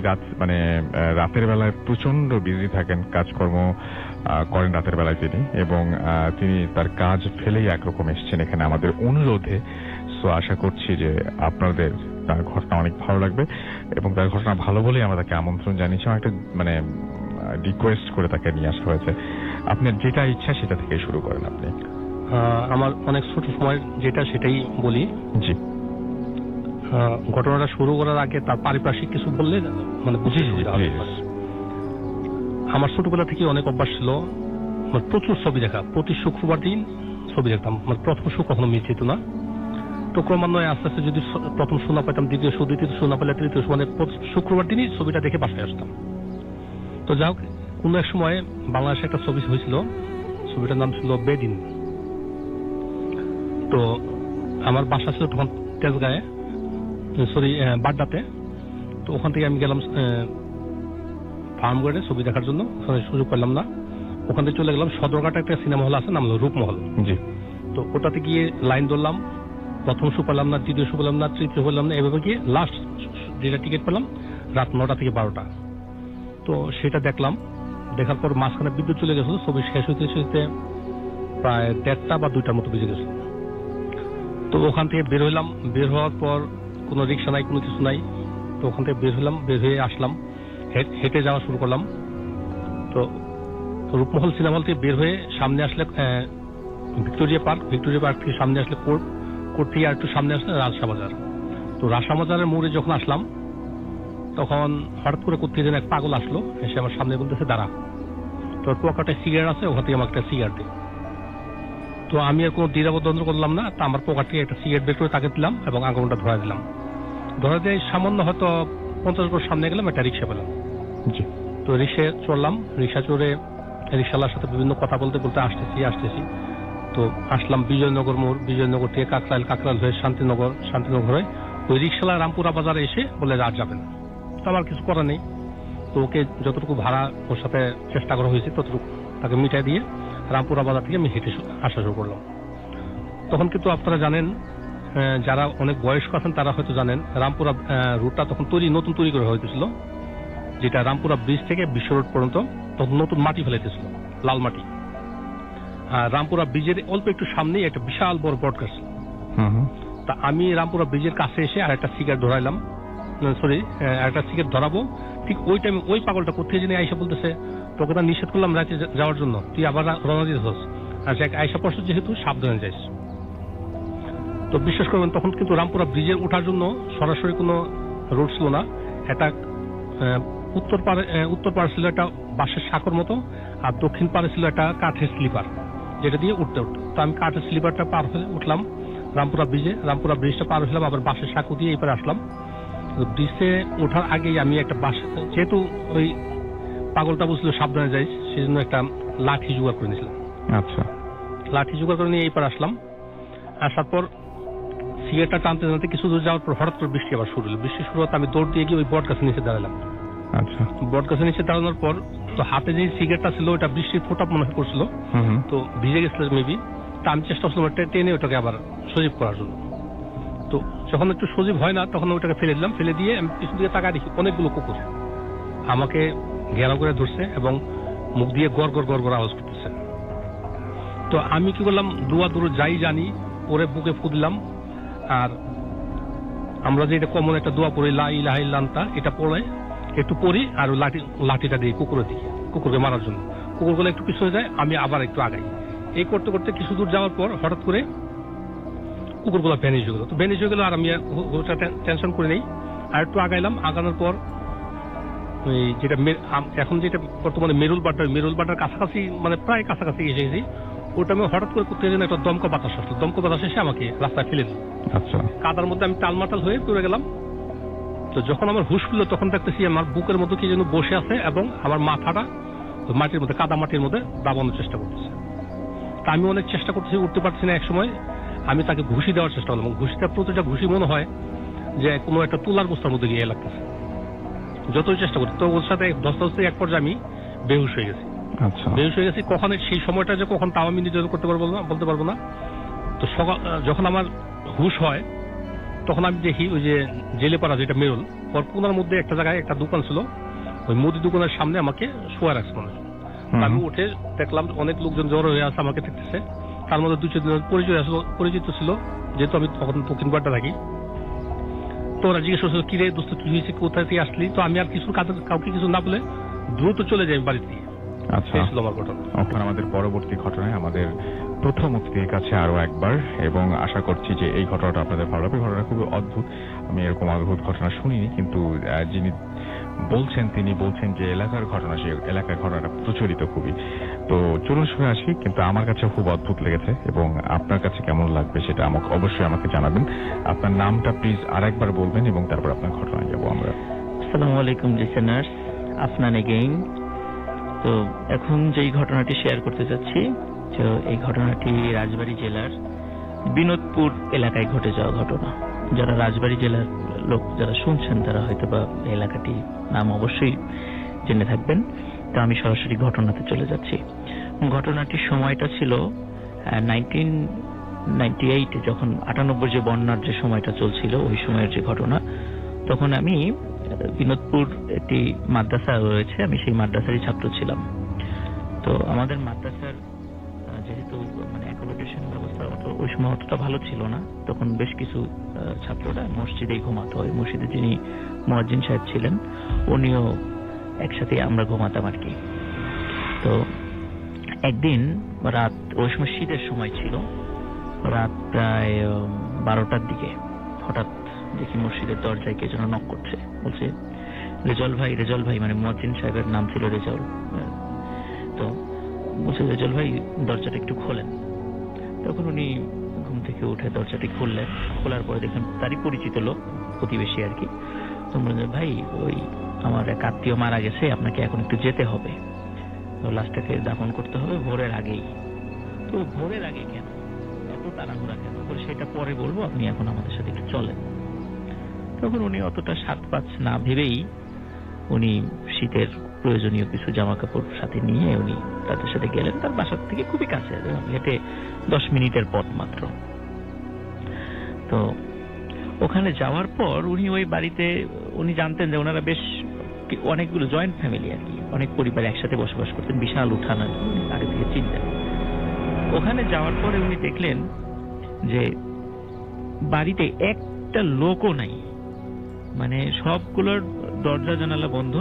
[SPEAKER 1] রাতের বেলায় প্রচন্ড বিজি থাকেন, কাজকর্ম করেন রাতের বেলায় তিনি, এবং তিনি তার কাজ ফেলেই একরকম এসছেন এখানে আমাদের অনুরোধে। সো আশা করছি যে আপনাদের তার ঘটনা অনেক ভালো লাগবে, এবং তার ঘটনা ভালো বলেই আমরা তাকে আমন্ত্রণ জানিয়েছি, একটা রিকোয়েস্ট করে তাকে নিয়ে আসা হয়েছে। আপনার যেটা ইচ্ছা সেটা থেকে শুরু করেন আপনি।
[SPEAKER 3] আমার অনেক ছোট সময় যেটা সেটাই বলি।
[SPEAKER 1] জি।
[SPEAKER 3] ঘটনাটা শুরু করার আগে তার পারিপার্শ্বিক কিছু বললে মানে বুঝে সুবিধা হবে। আমার ছোটবেলা থেকে অনেক অভ্যাস ছিল প্রচুর ছবি দেখা, প্রতি শুক্রবার দিন ছবি দেখতাম। মানে প্রথম শো কখনো মিস যেত না, তো ক্রমান্বয়ে আস্তে আস্তে যদি প্রথম শো না পেতাম, দ্বিতীয় শো না পেলে তৃতীয় শো, মানে শুক্রবার দিনই ছবিটা দেখে বাসায় আসতাম। তো যাই হোক, কোন এক সময় বাংলাদেশে একটা ছবি হয়েছিল, ছবিটার নাম ছিল বেদিন। তো আমার বাসা ছিল তখন তেজগাঁয়ে, বাড্ডাতে। তো ওখান থেকে আমি গেলাম ফার্ম গেটে ছবি দেখার জন্য, ওখানে সুযোগ পেলাম না। ওখান থেকে চলে গেলাম সদরঘাটে একটা সিনেমা হল আছে, নাম হলো রূপমহল। তো ওটাতে গিয়ে লাইন ধরলাম, প্রথম শো পেলাম না, দ্বিতীয় শো পেলাম না, তৃতীয় পেলাম না, এভাবে গিয়ে লাস্ট যেটা টিকিট পেলাম রাত 9টা থেকে 12টা। তো সেটা দেখলাম, দেখার পর মাঝখানে বিদ্যুৎ চলে গেছিল, ছবি শেষ হইতে প্রায় 1:30 বা 2টার মতো বেজে গেছিল। তো ওখান থেকে বের হইলাম, বের হওয়ার পর কোনো রিক্সা নাই, কোনো কিছু নাই। তো ওখান থেকে বের হলাম, বের হয়ে আসলাম, হেঁটে যাওয়া শুরু করলাম। তো রূপমহল সিনেমা হল থেকে বের হয়ে সামনে আসলে ভিক্টোরিয়া পার্ক থেকে সামনে আসলে কোর্ট থেকে আর একটু সামনে আসলে রাজশাহ বাজার। তো রাজশাহ বাজারের মোড়ে যখন আসলাম, তখন হঠাৎ করে কোথা থেকে যেন এক পাগল আসলো, এসে আমার সামনে বলতেছে দাঁড়া, তোর পকেটে সিগারেট আছে, ওখান থেকে আমার একটা সিগারেট দে। তো আমি আর কোনো দ্বিধাবোধ করলাম না, তা আমার পকেট থেকে একটা সিগারেট বের করে তাকে দিলাম এবং আঙুলটা ধরা দিলাম। ধরা দিয়ে সামান্য হয়তো 50 গজ সামনে গেলাম, একটা রিক্সা পেলাম। তো রিক্সায় চড়লাম, রিক্সা চড়ে রিক্সাওয়ালার সাথে বিভিন্ন কথা বলতে বলতে আসতেছি। তো আসলাম বিজয়নগর মোড়, বিজয়নগর থেকে কাকরাইল হয়ে শান্তিনগর হয়ে ওই রিক্সাওয়ালা রামপুরা বাজারে এসে বলে রাত যাবে না। তো আমার কিছু করার নেই, তো ওকে যতটুকু ভাড়া ওর সাথে চেষ্টা করা হয়েছে ততটুকু তাকে মিটাই দিয়ে রামপুরা বাজার থেকে আমি হেঁটে আসা শুরু করলাম। তখন কিন্তু আপনারা জানেন, যারা অনেক বয়স্ক আছেন তারা হয়তো জানেন, রামপুরা রুটটা তখন নতুন তৈরি করা হয়েছিল, যেটা রামপুরা ব্রিজ থেকে বিশ্ব রোড পর্যন্ত তখন নতুন মাটি ফেলাইতেছিল, লাল মাটি। আর রামপুরা ব্রিজের অল্প একটু সামনেই একটা বিশাল বড় বট গাছ। তা আমি রামপুরা ব্রিজের কাছে এসে আর একটা সিগারেট ধরাইলাম, একটা সিগারেট ধরাবো, ঠিক ওই টাইমে ওই পাগলটা কোথায় জেনে আইসা বলতেছে, তোকে তো নিষেধ করলাম রাতে যাওয়ার জন্য, তুই আবার রওনা দিতেছস, আর আইসা পড়ছিস যেহেতু সাবধানে যাইস। তো বিশ্বাস করবেন, তখন কিন্তু রামপুরা ব্রিজে ওঠার জন্য সরাসরি কোনো রোড ছিল না। একটা উত্তর পাড়ে ছিল একটা বাঁশের সাঁকোর মতো, আর দক্ষিণ পাড়ে ছিল একটা কাঠের স্লিপার, যেটা দিয়ে উঠতে। তো আমি কাঠের স্লিপারটা পার হয়ে উঠলাম রামপুরা ব্রিজটা পার হলাম, আবার বাঁশের সাঁকো দিয়ে এপারে আসলাম। ব্রিজে ওঠার আগেই আমি একটা যেহেতু ওই পাগলটা বুঝলো সাবধানে যাই, সেই জন্য একটা লাঠি জোগাড় করে নিয়েছিলাম। আচ্ছা, লাঠি জোগাড় করে নিয়ে এইবার আসলাম। আসার পর সিগারেটটা টানতে কিছু দূর যাওয়ার পর হঠাৎ করে বৃষ্টি আবার শুরু হলো। বৃষ্টি শুরু হতে আমি দৌড় দিয়ে গিয়ে ওই বট গাছের নিচে দাঁড়ালাম। আচ্ছা, বট গাছের নিচে দাঁড়ানোর পর তো হাতে যে সিগারেটটা ছিল ওটা বৃষ্টির ফোঁটা মনে করছিল, তো ভিজে গেছিল মেবি। তা আমি চেষ্টা করছিলাম টেনে ওটাকে আবার সজীব করার জন্য। তো যখন একটু সজীব হয় না, তখন ওটাকে ফেলে দিলাম। ফেলে দিয়ে আমি পিছন দিকে তাকায় দেখি অনেকগুলো কুকুর আমাকে ঘেরাও করে ধরছে এবং মুখ দিয়ে গড় গড় আওয়াজ করতেছে। তো আমি কি করলাম, দোয়া দূর যাই জানি ওরে বুকে ফু দিলাম। আর আমরা যে এটা কমন একটা দোয়া পড়ি, লা ইলাহা ইল্লা আনতা, এটা পড়ে একটু পড়ি আর লাঠিটা দিই কুকুরকে মারার জন্য। কুকুরগুলো একটু পিছনে যায়, আমি আবার একটু আগাই। এই করতে করতে কিছু দূর যাওয়ার পর হঠাৎ করে কুকুরগুলো ভ্যানিশ হয়ে গেল। তো ভ্যানিশ হয়ে গেল আর আমি ওটা টেনশন করে নেই। আর একটু আগাইলাম, আগানোর পর ওই যেটা এখন যেটা বর্তমানে মেরুল বাটার কাছাকাছি, মানে প্রায় কাছাকাছি এসে গেছি। ওটা আমি হঠাৎ করে করতে যেন একটা দমকা বাতাস আসলো, দমকা বাতাস এসে আমাকে রাস্তায় ফেলে দিল।
[SPEAKER 1] আচ্ছা।
[SPEAKER 3] কাদার মধ্যে আমি টালমাটাল হয়ে পড়ে গেলাম। তো যখন আমার হুঁশ ফিরল তখন দেখতেছি আমার বুকের মধ্যে কি যেন বসে আছে এবং আমার মাথাটা মাটির মধ্যে, কাদা মাটির মধ্যে দাবানোর চেষ্টা করতেছে। তা আমি অনেক চেষ্টা করতেছি, উঠতে পারছি না। এক সময় আমি তাকে ঘুষি দেওয়ার চেষ্টা করলাম। ঘুষিটা প্রতিটা ঘুষি মনে হয় যে কোনো একটা তুলার বস্তার মধ্যে গিয়ে লাগতেছে। যতই চেষ্টা করি তো ওর সাথে ধস্তাধস্তি এক পর্যায়ে আমি বেহুশ হয়ে গেছি।
[SPEAKER 1] আচ্ছা।
[SPEAKER 3] বেহুশ হয়ে গেছি কখন, সেই সময়টা যে কখন তাও আমি নির্ধারণ করতে পারবো না, বলতে পারবো না। তো সকাল যখন আমার হুশ হয় তখন আমি দেখি ওই যে জেলেপাড়া যেটা মেরুল ওর কোনার মধ্যে একটা জায়গায় একটা দোকান ছিল, ওই মুদি দোকানের সামনে আমাকে শোয়া রাখছে মানুষ। আমি উঠে দেখলাম অনেক লোকজন জড়ো হয়ে আছে, আমাকে দেখতেছে। তার মধ্যে 2-4 জন পরিচিত ছিল, যেহেতু আমি তখন দক্ষিণ পাড়টা থাকি। তো ওরা জিজ্ঞেস করছিল, কি রে দোস্ত, কি হয়েছে, কোথায় থেকে আসলি? তো আমি আর কাউকে কিছু না বলে দ্রুত চলে যাই বাড়ি থেকে।
[SPEAKER 1] আচ্ছা,
[SPEAKER 3] এই ছিল আমার ঘটনা।
[SPEAKER 1] এখন আমাদের পরবর্তী ঘটনায় আমাদের প্রথম অতিথির কাছে আরো একবার, এবং আশা করছি যে এই ঘটনাটা আপনাদের ভালো লাগবে। ঘটনা খুবই অদ্ভুত, আমি এরকম অদ্ভুত ঘটনা শুনিনি, কিন্তু যিনি বলছেন তিনি বলছেন যে এলাকার ঘটনা, সেই এলাকার ঘটনাটা প্রচলিত খুবই। তো চলুন শুনে আসি, কিন্তু আমার কাছে খুব অদ্ভুত লেগেছে, এবং আপনার কাছে কেমন লাগবে সেটা অবশ্যই আমাকে জানাবেন। আপনার নামটা প্লিজ আরেকবার বলবেন এবং তারপর আপনার ঘটনায় যাবো আমরা।
[SPEAKER 2] আসসালামু আলাইকুম লিসেনার্স, আফনান এগেইন। তো এখন যেই ঘটনাটি শেয়ার করতে যাচ্ছি, তো এই ঘটনাটি রাজবাড়ী জেলার বিনোদপুর এলাকায় ঘটে যাওয়া ঘটনা। যারা রাজবাড়ী জেলার লোক যারা শুনছেন তারা হয়তো বা এলাকাটি নাম অবশ্যই জেনে থাকবেন। তো আমি সরাসরি ঘটনাতে চলে যাচ্ছি। ঘটনাটির সময়টা ছিল 1998, যখন 98 যে বন্যার যে সময়টা চলছিল, ওই সময়ের যে ঘটনা। তখন আমি বিনোদপুর একটি মাদ্রাসা রয়েছে, আমি সেই মাদ্রাসারই ছাত্র ছিলাম। তো আমাদের মাদ্রাসার যেহেতু মানে অ্যাকোমোডেশন ব্যবস্থা ওই সময় অতটা ভালো ছিল না, তখন বেশ কিছু ছাত্ররা মসজিদেই ঘুমাতো। ওই মসজিদে যিনি মুয়াজ্জিন সাহেব ছিলেন উনিও একসাথে আমরা ঘুমাতাম আর কি। তো একদিন রাত, ওই সময় শীতের সময় ছিল, রাত প্রায় 12টার দিকে হঠাৎ দেখি মসজিদের দরজায় কে যেন নক করছে। বলছে, রেজাউল ভাই, মানে মুয়াজ্জিন সাহেবের নাম ছিল রেজাউল। তো বলছে, রেজাউল ভাই দরজাটা একটু খোলেন। তখন উনি ঘুম থেকে উঠে দরজাটি খুললেন। খোলার পরে দেখেন তারই পরিচিত লোক, প্রতিবেশী আর কি। তো বললেন, ভাই ওই আমার এক আত্মীয় মারা গেছে, আপনাকে এখন একটু যেতে হবে, তো লাশটাকে দাফন করতে হবে ভোরের আগেই। তো ভোরের আগে কেন, এত তাড়াহুড়া কেন? বলে, সেটা পরে বলবো, আপনি এখন আমাদের সাথে একটু চলেন। তখন উনি অতটা 7-5 না ভেবেই উনি শীতের প্রয়োজনীয় কিছু জামা কাপড় সাথে নিয়ে উনি তাদের সাথে গেলেন। তার বাসার থেকে খুবই কাছে, হেঁটে 10 মিনিটের পথ মাত্র। তো ওখানে যাওয়ার পর উনি ওই বাড়িতে, উনি জানতেন যে ওনারা বেশ অনেকগুলো জয়েন্ট ফ্যামিলি আর কি, অনেক পরিবার একসাথে বসবাস করতেন, বিশাল উঠান আর কি, আগে থেকে চিনতেন। ওখানে যাওয়ার পরে উনি দেখলেন যে বাড়িতে একটা লোকও নাই, মানে সবগুলোর দরজা জানালা বন্ধ,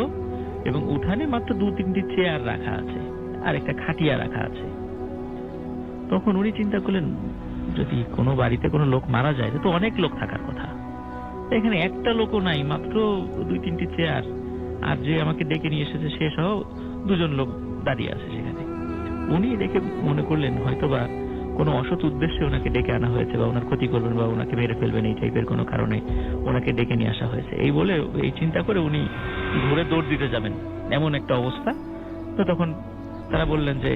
[SPEAKER 2] এবং উঠানে মাত্র 2-3টি চেয়ার রাখা আছে আর একটা খাটিয়া রাখা আছে। তখন উনি চিন্তা করলেন, যদি কোনো বাড়িতে কোনো লোক মারা যায় তো অনেক লোক থাকার কথা, এখানে একটা লোকও নাই, মাত্র 2-3টি চেয়ার, আর যে আমাকে ডেকে নিয়ে এসেছে সে সহ 2 জন লোক দাঁড়িয়ে আছে সেখানে। উনি দেখে মনে করলেন হয়তোবা কোনো অসৎ উদ্দেশ্যে ওনাকে ডেকে আনা হয়েছে, বা ওনার ক্ষতি করবেন বা ওনাকে মেরে ফেলবেন, এই টাইপের কোনো কারণে ওনাকে ডেকে নিয়ে আসা হয়েছে। এই বলে, এই চিন্তা করে উনি ঘুরে দৌড় দিতে যাবেন, এমন একটা অবস্থা। তো তখন তারা বললেন যে,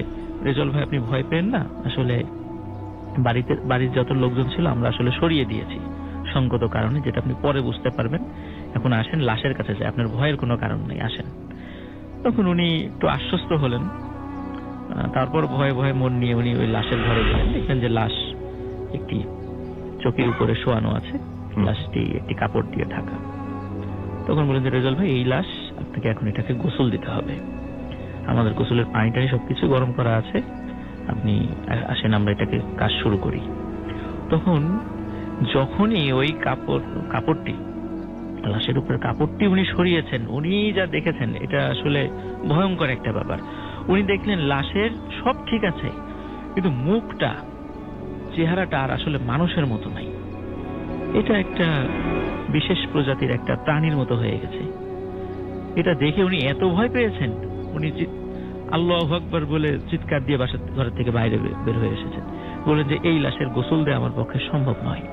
[SPEAKER 2] রেজাউল ভাই আপনি ভয় পেন না, আসলে বাড়ির যত লোকজন ছিল আমরা আসলে সরিয়ে দিয়েছি সঙ্গত কারণে, যেটা আপনি পরে বুঝতে পারবেন। এখন আসেন লাশের কাছে যায়, আপনার ভয়ের কোনো কারণ নেই, আসেন। তখন উনি একটু আশ্বস্ত হলেন। তারপর ভয়ে ভয়ে মন নিয়ে উনি ওই লাশের ঘরে গেলেন। দেখলেন যে লাশ একটি চকির উপরে শোয়ানো আছে, লাশটি একটি কাপড় দিয়ে ঢাকা। তখন বললেন যে, রেজাউল ভাই এই লাশ, আপনাকে এখন এটাকে গোসল দিতে হবে, আমাদের গোসলের পানি টানি সবকিছু গরম করা আছে, আপনি আসেন আমরা এটাকে কাজ শুরু করি। তখন যখনই ওই কাপড়টি, লাশের উপরে কাপড়টি উনি সরিয়েছেন, উনি যা দেখেছেন এটা আসলে ভয়ঙ্কর একটা ব্যাপার। উনি দেখলেন লাশের সব ঠিক আছে, কিন্তু মুখটা, চেহারাটা আর আসলে মানুষের মতো নাই। এটা একটা বিশেষ প্রজাতির একটা প্রাণীর মতো হয়ে গেছে। এটা দেখে উনি এত ভয় পেয়েছেন, উনি আল্লাহু আকবার বলে চিৎকার দিয়ে বাসার ঘর থেকে বাইরে বের হয়ে এসেছেন। বললেন যে এই লাশের গোসল দেওয়া আমার পক্ষে সম্ভব নয়।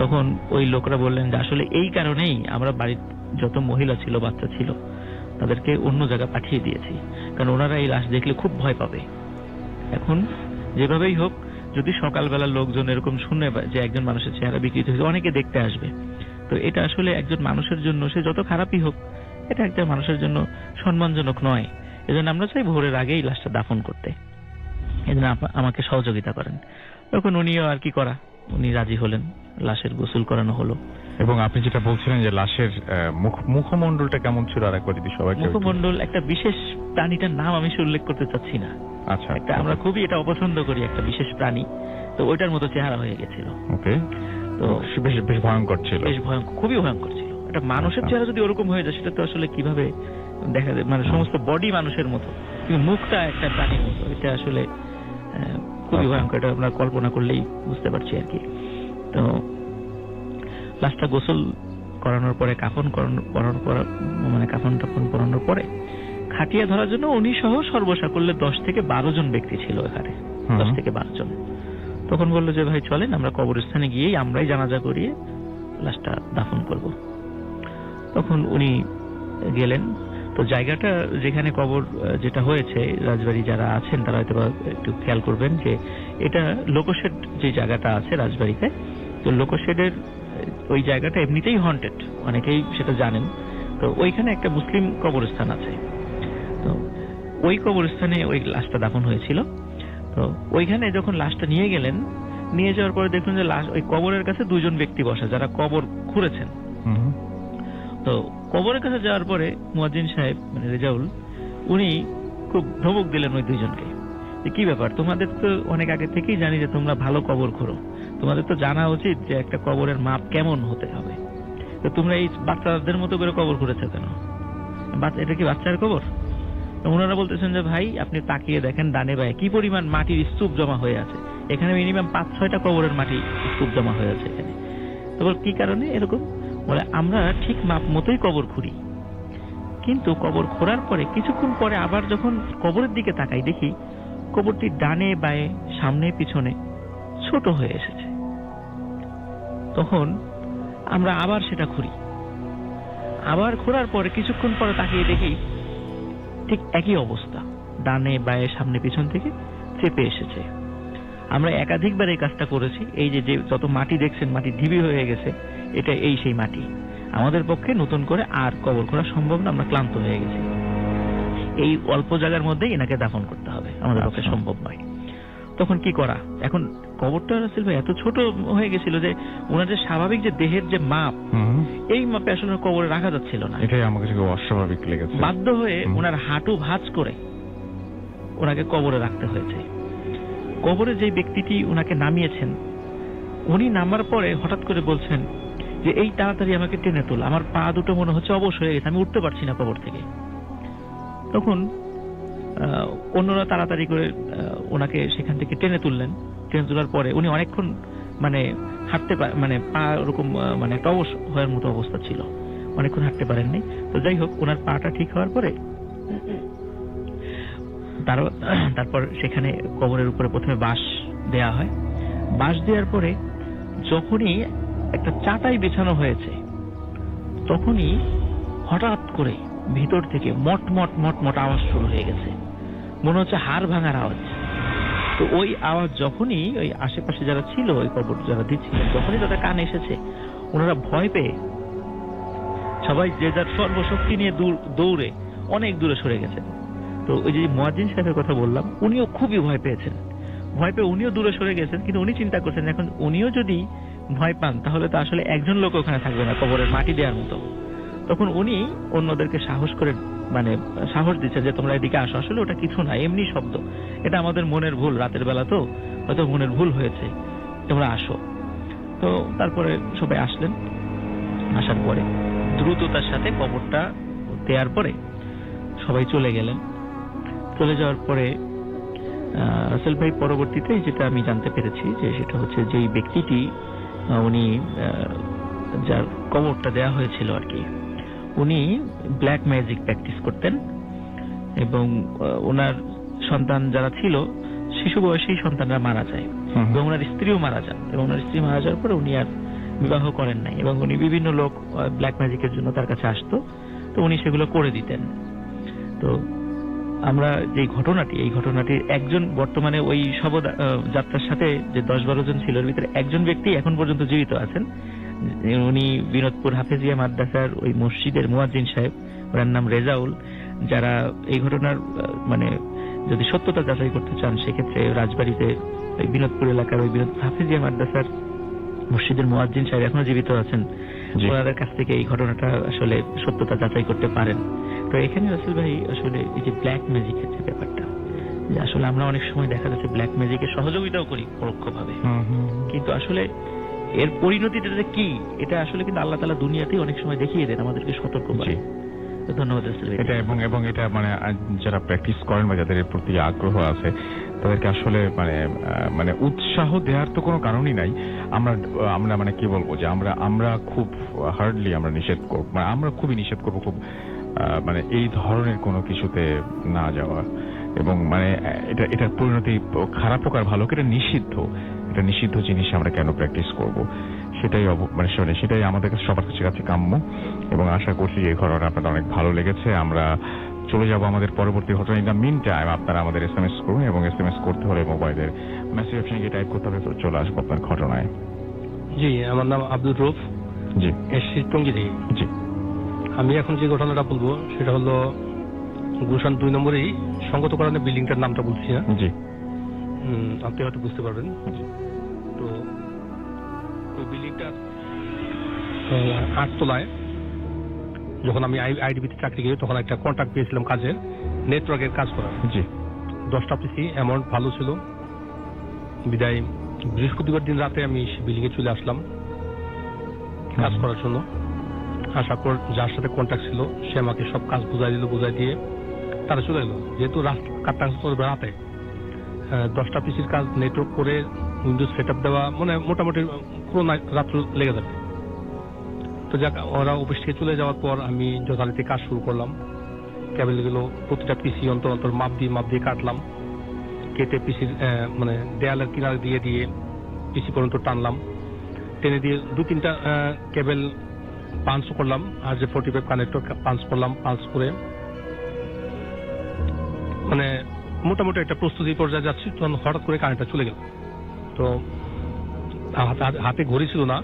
[SPEAKER 2] তখন ওই লোকরা বললেন যে আসলে এই কারণেই আমরা বাড়ির যত মহিলা ছিল, বাচ্চা ছিল, তাদেরকে অন্য জায়গায় পাঠিয়ে দিয়েছি, কারণ ওনারা এই লাশ দেখলে খুব ভয় পাবে। এখন যেভাবেই হোক, যদি সকালবেলা লোকজন এরকম শুনে যে একজন মানুষের চেহারা বিকৃত হয়েছে, অনেকে দেখতে আসবে। তো এটা আসলে একজন মানুষের জন্য, সে যত খারাপই হোক, এটা একটা মানুষের জন্য সম্মানজনক নয়। এজন্য আমরা চাই ভোরের আগেই লাশটা দাফন করতে। এজন্য আমাকে সহযোগিতা করেন। তখন উনিও আর কি করা, উনি রাজি হলেন, লাশের গোসল করানো হলো।
[SPEAKER 1] এবং আপনি যেটা বলছিলেন যে লাশের মুখমণ্ডলটা কেমন ছিল, আর একবার যদি সবাইকে।
[SPEAKER 2] মুখমণ্ডল একটা বিশেষ প্রাণীটার নাম আমি উল্লেখ করতে চাচ্ছি না।
[SPEAKER 1] আচ্ছা,
[SPEAKER 2] একটা আমরা খুবই এটা অপছন্দ করি, একটা বিশেষ প্রাণী। তো ওইটার মতো চেহারা হয়ে গেছিল।
[SPEAKER 1] ওকে। তো বেশ ভয়ঙ্কর ছিল,
[SPEAKER 2] বেশ ভয়ঙ্কর, খুবই ভয়ঙ্কর ছিল। একটা মানুষের চেহারা যদি ওরকম হয়ে যায়, সেটা তো আসলে কিভাবে দেখা যায়, মানে সমস্ত বডি মানুষের মতো, কিন্তু মুখটা একটা প্রাণীর মতো। এটা আসলে খুবই ভয়ঙ্কর, এটা আমরা কল্পনা করলেই বুঝতে পারছি আর কি। তো লাশটা গোসল করানোর পরে, কাফন টাফন পরানোর পরে খাটিয়া ধরার জন্য উনি সহ সর্বসাকুল্যে 10 থেকে 12 জন ব্যক্তি ছিল এখানে, 10 থেকে 12 জন। তখন বললো যে ভাই চলেন আমরা কবরস্থানে গিয়েই আমরাই জানাজা করিয়ে লাশটা দাফন করব। তখন উনি গেলেন। তো জায়গাটা যেখানে কবর যেটা হয়েছে, রাজবাড়ি যারা আছেন তারা হয়তো একটু খেয়াল করবেন যে এটা লোকশেড যে জায়গাটা আছে রাজবাড়িতে, তো লোকশেডের ওই জায়গাটা এমনিতেই হন্টেড, অনেকেই সেটা জানেন। তো ওইখানে একটা মুসলিম কবরস্থান আছে। তো ওই কবরস্থানে ওই লাশটা দাফন হয়েছিল। তো ওইখানে যখন লাশটা নিয়ে গেলেন, নিয়ে যাওয়ার পরে দেখলেন যে লাশ ওই কবরের কাছে 2 জন ব্যক্তি বসা, যারা কবর খুঁড়েছেন। তো কবরের কাছে যাওয়ার পরে মুয়াজ্জিন সাহেব, মানে রেজাউল, উনি খুব ধমক দিলেন ওই 2 জনকে যে কি ব্যাপার, তোমাদের তো অনেক আগে থেকেই জানি যে তোমরা ভালো কবর খুঁড়ো, তোমাদের তো জানা উচিত যে একটা কবরের মাপ কেমন হতে হবে। তো তোমরা এই বাচ্চাদের মতো করে কবর খুঁড়েছো কেন? এটা কি বাচ্চার কবর? ওনারা বলতেছেন যে ভাই আপনি তাকিয়ে দেখেন ডানে বায়ে কি পরিমাণ মাটির স্তূপ জমা হয়ে আছে। এখানে মিনিমাম 5-6টা কবরের মাটি স্তূপ জমা হয়ে আছে এখানে। তো কি কারণে এরকম? বলে আমরা ঠিক মাপ মতোই কবর খুঁড়ি, কিন্তু কবর খোঁড়ার পরে কিছুক্ষণ পরে আবার যখন কবরের দিকে তাকাই, দেখি কবরটি ডানে বায়ে সামনে পিছনে ছোট হয়ে এসেছে। তখন আমরা আবার সেটা খুঁড়ি, আবার খোঁড়ার পরে কিছুক্ষণ পরে তাকিয়ে দেখি ঠিক একই অবস্থা, ডানে বায়ে সামনে পিছন থেকে চেপে এসেছে। আমরা একাধিকবার এই কাজটা করেছি। এই যে যত মাটি দেখছেন, মাটি ঢিবি হয়ে গেছে, এটা এই সেই মাটি। আমাদের পক্ষে নতুন করে আর কবর খোঁড়া সম্ভব না, আমরা ক্লান্ত হয়ে গেছি। এই অল্প জায়গার মধ্যেই এনাকে দাফন করতে হবে, আমাদের পক্ষে সম্ভব নয়। তখন কি করা? এখন কবরটা রাসেল ভাই এত ছোট হয়ে গেছিল যে ওনাদের স্বাভাবিক যে দেহের যে মাপ, এই মাপে আসলে কবরে রাখা যাচ্ছিল না।
[SPEAKER 1] এটাই আমার কাছে অস্বাভাবিক লেগেছে।
[SPEAKER 2] বাধ্য হয়ে ওনার হাঁটু ভাঁজ করে ওনাকে কবরে রাখতে হয়েছে। কবরে যে ব্যক্তিটি ওনাকে নামিয়েছেন, উনি নামার পরে হঠাৎ করে বলছেন যে এই তাড়াতাড়ি আমাকে টেনে তোল, আমার পা দুটো মনে হচ্ছে অবশ হয়ে গেছে, আমি উঠতে পারছি না কবর থেকে। তখন অন্যরা তাড়াতাড়ি করে ওনাকে সেখান থেকে টেনে তুললেন। টেনে তোলার পরে উনি অনেকক্ষণ মানে হাঁটতে মানে পা ওরকম মানে একটা অবশ হওয়ার মতো অবস্থা ছিল, অনেকক্ষণ হাঁটতে পারেননি। তো যাই হোক, ওনার পাটা ঠিক হওয়ার পরে তারপর সেখানে কবরের উপরে প্রথমে বাঁশ দেয়া হয়। বাঁশ দেওয়ার পরে যখনই একটা চাটাই বিছানো হয়েছে, তখনই হঠাৎ করে ভিতর থেকে মট মট মট মট আওয়াজ শুরু হয়ে গেছে, মনে হচ্ছে হাড় ভাঙার আওয়াজ। তো ওই আওয়াজ যখনই ওই আশেপাশে যারা ছিল, ওই কবর যারা দিচ্ছিলেন, যখনই তাদের কানে এসেছে, ওনারা ভয় পেয়ে সবাই যে যার সর্বশক্তি নিয়ে দৌড়ে অনেক দূরে সরে গেছেন। তো ওই যে মুয়াজ্জিন সাহেবের কথা বললাম, উনিও খুবই ভয় পেয়েছেন। ভয় পেয়ে উনিও দূরে সরে গেছেন, কিন্তু উনি চিন্তা করছেন এখন উনিও যদি ভয় পান তাহলে তো আসলে একজন লোক ওখানে থাকবে না কবরের মাটি দেওয়ার মতো। তখন উনি অন্যদেরকে সাহস করে মানে সাহস দিচ্ছেন যে তোমরা এদিকে আসো, আসলে ওটা কিছু না, এমনি শব্দ, এটা আমাদের মনের ভুল, রাতের বেলা তো হয়তো মনের ভুল হয়েছে, তোমরা আসো। তো তারপরে সবাই আসলেন। আসার পরে দ্রুততার সাথে কবরটা দেওয়ার পরে সবাই চলে গেলেন। চলে যাওয়ার পরে রাসেল ভাই পরবর্তীতে যেটা আমি জানতে পেরেছি যে সেটা হচ্ছে যেই ব্যক্তিটি উনি যার কবরটা দেয়া হয়েছিল আর কি, উনি ব্ল্যাক ম্যাজিক প্র্যাকটিস করতেন এবং ওনার সন্তান যারা ছিল শিশু বয়সেই সন্তানরা মারা যায় এবং ওনার স্ত্রীও মারা যান, এবং ওনার স্ত্রী মারা যাওয়ার পরে উনি আর বিবাহ করেন নাই, এবং উনি বিভিন্ন লোক ব্ল্যাক ম্যাজিকের জন্য তার কাছে আসতো, তো উনি সেগুলো করে দিতেন। তো আমরা যে ঘটনাটি, এই ঘটনাটির একজন বর্তমানে ওই শবযাত্রার সাথে যে 10-12 জন ছিল এর ভিতরে একজন ব্যক্তি এখন পর্যন্ত জীবিত আছেন। উনি বিনোদপুর হাফেজিয়া মাদ্রাসার ওই মসজিদের মুয়াজ্জিন সাহেব, ওনার নাম রেজাউল। যারা এই ঘটনার মানে যদি সত্যতা যাচাই করতে চান সেক্ষেত্রে রাজবাড়িতে ওই বিনোদপুর এলাকার ওই বিনোদপুর হাফেজিয়া মাদ্রাসার মসজিদের মুয়াজ্জিন সাহেব এখনো জীবিত আছেন, ওনাদের কাছ থেকে এই ঘটনাটা আসলে সত্যতা যাচাই করতে পারেন। তো এখানে রাসেল ভাই আসলে এই যে ব্ল্যাক ম্যাজিকের যে ব্যাপারটা, যে আসলে আমরা অনেক সময় দেখা যাচ্ছে ব্ল্যাক ম্যাজিকের সহযোগিতাও করি পরোক্ষভাবে, কিন্তু আসলে এর পরিণতিটা যে কি এটা আসলে কিন্তু আল্লাহ তাআলা দুনিয়াতেই অনেক সময় দেখিয়ে দেন, আমাদেরকে সতর্ক করে। ধন্যবাদ রাসেল ভাই।
[SPEAKER 1] এটা এবং এটা মানে যারা প্র্যাকটিস করেন বা যাদের এর প্রতি আগ্রহ আছে তাদেরকে আসলে মানে উৎসাহ দেওয়ার তো কোনো কারণই নাই। আমরা মানে কি বলবো যে আমরা খুব হার্ডলি আমরা নিষেধ করব, মানে আমরা খুবই নিষেধ করব খুব মানে এই ধরনের কোনো কিছুতে না যাওয়া, এবং মানে এটার পরিণতি খারাপ হোক আর ভালো হোক, এটা নিষিদ্ধ জিনিস আমরা কেন প্র্যাকটিস করব, সেটাই আমাদের কাছে সবার কাছে কাম্য। এবং আশা করছি এই ঘটনা আপনাদের অনেক ভালো লেগেছে। আমরা চলে যাব আমাদের পরবর্তী ঘটনা। ইন দ্য মিন টাইম আপনারা আমাদের SMS করুন, এবং SMS করতে হলে মোবাইলের মেসেজ অপশনে গিয়ে টাইপ করতে হবে, চলে আসবো আপনার ঘটনায়।
[SPEAKER 3] জি, আমার নাম আব্দুর রউফ।
[SPEAKER 1] জি,
[SPEAKER 3] এসছি টঙ্গী থেকে।
[SPEAKER 1] জি,
[SPEAKER 3] আমি এখন যে ঘটনাটা বলবো সেটা হলো গুলশান 2 নম্বরেই সংগত করানোর বিল্ডিংটার নামটা বলছি না।
[SPEAKER 1] জি,
[SPEAKER 3] আপনি হয়তো বুঝতে পারবেন। তো ওই বিল্ডিংটা 8 তলায়। যখন আমি আইডিবিতে চাকরি করি তখন একটা কন্ট্রাক্ট পেয়েছিলাম কাজের, নেটওয়ার্কের কাজ করার।
[SPEAKER 1] জি,
[SPEAKER 3] 10টা পিসি, অ্যামাউন্ট ভালো ছিল। বিদায় বৃহস্পতিবার দিন রাতে আমি বিল্ডিং এ চলে আসলাম কাজ করার জন্য। আসার পর যার সাথে কন্ট্রাক্ট ছিল সে আমাকে সব কাজ বুঝাই দিয়ে তারা চলে এলো। যেহেতু কাজটা করবে রাতে, 10টা পিসির কাজ নেটওয়ার্ক করে উইন্ডোজ সেট আপ দেওয়া, মানে মোটামুটি পুরো রাত্র লেগে যাবে। তো যাক, ওরা অফিস থেকে চলে যাওয়ার পর আমি যথারীতি কাজ শুরু করলাম। কেবলগুলো প্রতিটা পিসি অন্তর মাপ দিয়ে কাটলাম, কেটে পিসির মানে দেয়ালের কিনারে দিয়ে পিসি পর্যন্ত টানলাম, টেনে দিয়ে 2-3টা কেবল পাঞ্চ করলাম, আর যে 45 কানেক্টর পাঞ্চ করলাম। পাঞ্চ করে মানে মোটামুটি একটা প্রস্তুতি পর্যায়ে যাচ্ছি, তখন হঠাৎ করে কারেন্টটা চলে গেল। তো হাতে ঘড়ি ছিল না,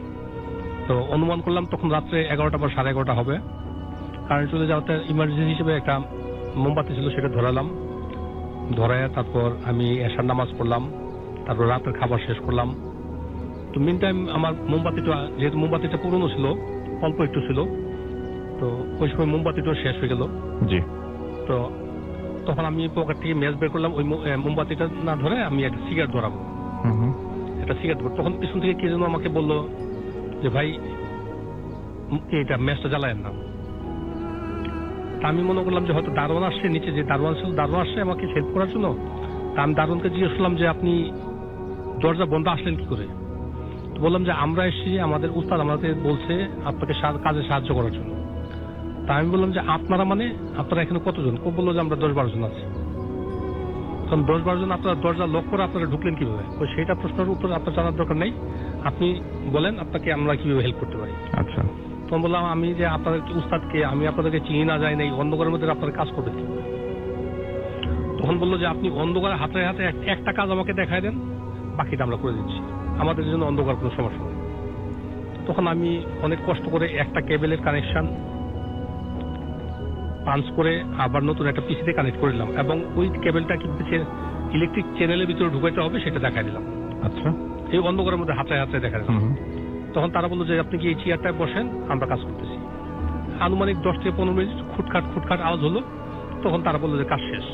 [SPEAKER 3] তো অনুমান করলাম তখন রাত্রে 11টা বা 11:30 হবে। কারেন্ট চলে যাওয়াতে ইমার্জেন্সি হিসেবে একটা মোমবাতি ছিল, সেটা ধরালাম। ধরায় তারপর আমি এশার নামাজ পড়লাম, তারপর রাতের খাবার শেষ করলাম। তো মিন টাইম আমার যেহেতু মোমবাতিটা পুরনো ছিল, অল্প একটু ছিল, তো ওই সময় মোমবাতিটা শেষ হয়ে গেল।
[SPEAKER 1] জি।
[SPEAKER 3] তো তখন আমি পকেট থেকে ম্যাচ বের করলাম, ওই মোমবাতিটা না ধরে আমি একটা সিগারেট ধরাবো। তখন পিছন থেকে কে যেন আমাকে বললো যে ভাই এটা ম্যাচটা জ্বালায়েন না। তা আমি মনে করলাম যে হয়তো দারোয়ান আসছে, নিচে যে দারোয়ান ছিল দারোয়ান আসছে আমাকে হেল্প করার জন্য। তা আমি দারোয়ানকে জিজ্ঞেস করলাম যে আপনি দরজা বন্ধ আসলেন কি করে? তো বললাম যে আমরা এসেছি, আমাদের উস্তাদ আমাদের বলছে আপনাকে কাজে সাহায্য করার জন্য। তা আমি বললাম যে আপনারা এখানে কতজন? ও বললো যে আমরা 10-12 জন আছি। তখন 10-12 জন আপনারা দরজা লক করে আপনারা ঢুকলেন কিভাবে? সেটা প্রশ্নের উত্তর আপনার জানার দরকার নেই, আপনি বলেন আপনাকে আমরা কিভাবে হেল্প করতে পারি।
[SPEAKER 1] আচ্ছা।
[SPEAKER 3] তখন বললাম আমি যে আপনাদের উস্তাদকে আমি আপনাদেরকে চিনি না যাই নাই, অন্ধকারের মধ্যে আপনারা কাজ করবেন কি? তখন বললো যে আপনি অন্ধকারে হাতে একটা কাজ আমাকে দেখায় দেন, বাকিটা আমরা করে দিচ্ছি, আমাদের জন্য অন্ধকার কোনো সমস্যা নেই। তখন আমি অনেক কষ্ট করে একটা কেবলের কানেকশন পাঞ্চ করে আবার নতুন একটা পিসিতে কানেক্ট করে দিলাম, এবং ওই কেবলটা কিন্তু ইলেকট্রিক চ্যানেলের ভিতরে ঢুকাইতে হবে সেটা দেখাই দিলাম।
[SPEAKER 1] আচ্ছা।
[SPEAKER 3] এই অন্ধকারের মধ্যে হাতে দেখা দিলাম। তখন তারা বললো যে আপনি কি এই চেয়ারটায় বসেন, আমরা কাজ করতেছি। আনুমানিক 10 থেকে 15 মিনিট খুটখাট আওয়াজ হলো, তখন তারা বললো যে কাজ শেষ।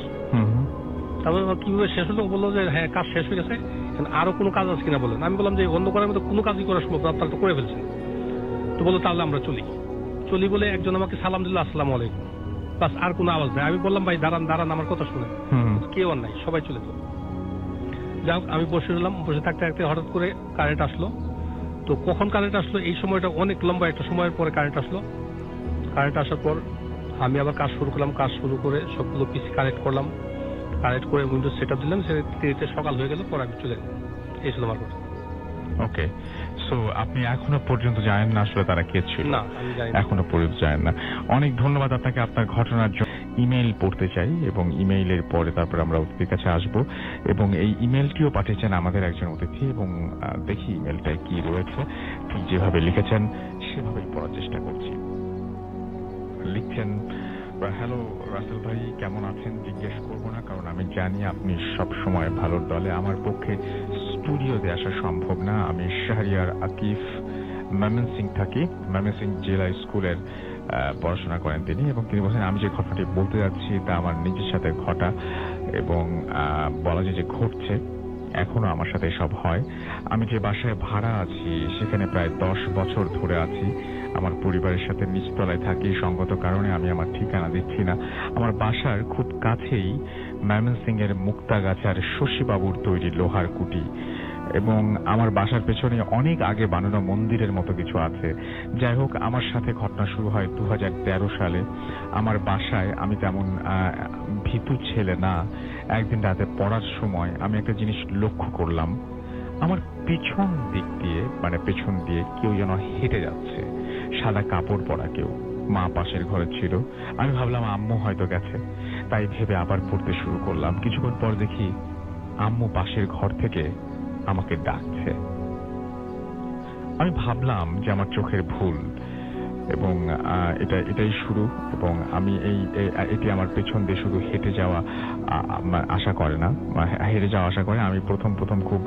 [SPEAKER 3] তারপরে কিভাবে শেষ হলো? বললো যে হ্যাঁ কাজ শেষ হয়ে গেছে, আরো কোনো কাজ আছে কিনা বলেন। আমি বললাম যে অন্ধকারের মধ্যে কোনো কাজই করা সম্ভব, আপনারা তো করে ফেলছেন। তো বললো তাহলে আমরা চলি বলে একজন আমাকে সালাম দিল, আসসালামু আলাইকুম, বাস, আর কোনো আওয়াজ নেই। আমি বললাম ভাই দাঁড়ান আমার কথা শুনে। কেউ আর নাই, সবাই চলে গেল। যাই হোক, আমি বসে রইলাম। বসে থাকতে হঠাৎ করে কারেন্ট আসলো। তো কখন কারেন্ট আসলো, এই সময়টা অনেক লম্বা একটা সময়ের পরে কারেন্ট আসলো। কারেন্ট আসার পর আমি আবার কাজ শুরু করলাম, কাজ শুরু করে সবগুলো পিসি কানেক্ট করলাম, কানেক্ট করে উইন্ডোজ সেট আপ দিলাম, সেটা সকাল হয়ে গেল, পরে আমি চলে গেলাম। এই ছিল আমার কথা।
[SPEAKER 1] ওকে, সো আপনি এখনো পর্যন্ত জানেন না আসলে তারা কে ছিল?
[SPEAKER 3] না, আমি জানি না।
[SPEAKER 1] এখনো পর্যন্ত জানেন না। অনেক ধন্যবাদ আপনাকে আপনার ঘটনার জন্য। ইমেইল পড়তে চাই এবং ইমেইলের পরে তারপর আমরা অতিথির কাছে আসব, এবং এই ইমেইলটিও পাঠিয়েছেন আমাদের একজন অতিথি, এবং দেখি ইমেইলটায় কি রয়েছে। ঠিক যেভাবে লিখেছেন সেভাবেই পড়ার চেষ্টা করছি। লিখছেন, হ্যালো রাসেল ভাই, কেমন আছেন জিজ্ঞেস করবো না, কারণ আমি জানি আপনি সব সময় ভালোর দলে। আমার পক্ষে স্টুডিওতে আসা সম্ভব না। আমি শাহরিয়ার আকিফ, ময়মনসিংহ থাকি। ময়মনসিংহ জেলা স্কুলের পড়াশোনা করেন তিনি, এবং তিনি বলছেন আমি যে ঘটনাটি বলতে যাচ্ছি তা আমার নিজের সাথে ঘটা, এবং বলা যায় যে ঘটছে, এখনো আমার সাথে সব হয়। আমি যে বাসায় ভাড়া আছি সেখানে প্রায় 10 বছর ধরে আছি। আমার পরিবারের সাথে নিচতলায় থাকি, সঙ্গত কারণে আমি আমার ঠিকানা দিচ্ছি না। আমার বাসার খুব কাছেই ময়মনসিংহের মুক্তাগাছার শশীবাবুর তৈরি লোহার কুটি, এবং আমার বাসার পেছনে অনেক আগে বানানো মন্দিরের মতো কিছু আছে। যাই হোক, আমার সাথে ঘটনা শুরু হয় 2013 সালে। আমার বাসায় আমি তেমন ভীতু ছেলে না। একদিন রাতে পড়ার সময় আমি একটা জিনিস লক্ষ্য করলাম, আমার পেছন দিক দিয়ে, মানে পেছন দিয়ে কেউ যেন হেঁটে যাচ্ছে, সাদা কাপড় পরা কেউ। মা পাশের ঘরে ছিল। আমি ভাবলাম আম্মু হয়তো গেছে, তাই ভেবে আবার পড়তে শুরু করলাম। কিছুক্ষণ পর দেখি আম্মু পাশের ঘর থেকে আমাকে ডাকছে। আমি ভাবলাম যে আমার চোখের ভুল, এবং এটাই শুরু, এবং আমি এটি আমার পেছন দিয়ে শুধু হেঁটে যাওয়া আশা করে না, হেঁটে যাওয়া আশা করে। আমি প্রথম খুব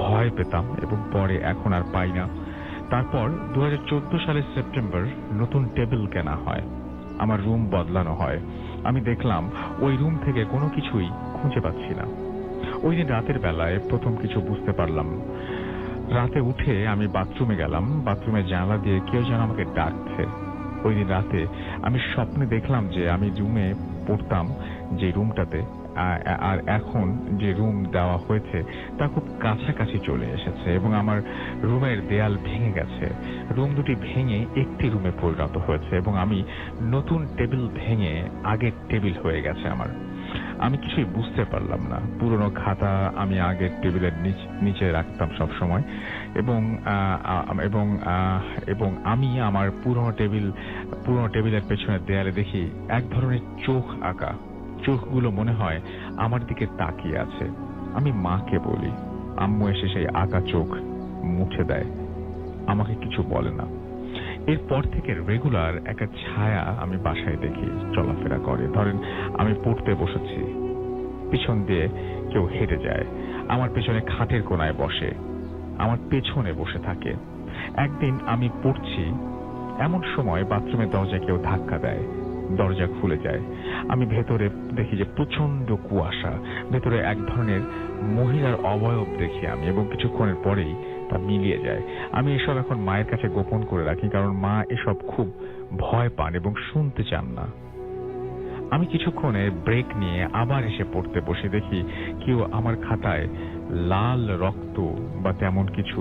[SPEAKER 1] ভয় পেতাম, এবং পরে এখন আর পাই না। তারপর 2014 সালের সেপ্টেম্বর নতুন টেবিল কেনা হয়, আমার রুম বদলানো হয়। আমি দেখলাম ওই রুম থেকে কোনো কিছুই খুঁজে পাচ্ছি না। ওই দিন রাতের বেলায় প্রথম কিছু বুঝতে পারলাম। রাতে উঠে আমি বাথরুমে গেলাম, বাথরুমের জানালা দিয়ে কেউ যেন আমাকে ডাকছে। ওই দিন রাতে আমি স্বপ্নে দেখলাম যে আমি রুমে পড়তাম যে রুমটাতে, আর এখন যে রুম দেওয়া হয়েছে তা খুব কাছাকাছি চলে এসেছে, এবং আমার রুমের দেয়াল ভেঙে গেছে। রুম দুটি ভেঙে একটি রুমে পরিণত হয়েছে, এবং আমি নতুন টেবিল ভেঙে আগের টেবিল হয়ে গেছে আমার। আমি কিছুই বুঝতে পারলাম না। পুরনো খাতা আমি আগের টেবিলের নিচে রাখতাম সব সময়, এবং আমি আমার পুরনো টেবিলের পেছনের দেয়ালে দেখি এক ধরনের চোখ আঁকা। চোখগুলো মনে হয় আমার দিকে তাকিয়ে আছে। আমি মাকে বলি, আম্মু এসে সেই আঁকা চোখ মুছে দেয়, আমাকে কিছু বলে না। এরপর থেকে রেগুলার একটা ছায়া আমি বাসায় দেখি চলাফেরা করে। ধরেন আমি পড়তে বসেছি, পিছন দিয়ে কেউ হেঁটে যায়, আমার পেছনে খাটের কোনায় বসে, আমার পেছনে বসে থাকে। একদিন আমি পড়ছি, এমন সময় বাথরুমের দরজায় কেউ ধাক্কা দেয়, দরজা খুলে যায়। আমি ভেতরে দেখি যে প্রচন্ড কুয়াশা, ভেতরে এক ধরনের মহিলার অবয়ব দেখি আমি, এবং কিছুক্ষণের পরেই তা মিলিয়ে যায়। আমি এসব এখন মায়ের কাছে গোপন করে রাখি, কারণ মা এসব খুব ভয় পান এবং শুনতে চান না। আমি কিছুক্ষণের ব্রেক নিয়ে আবার এসে পড়তে বসে, দেখি কেউ আমার খাতায় লাল রক্ত বা তেমন কিছু,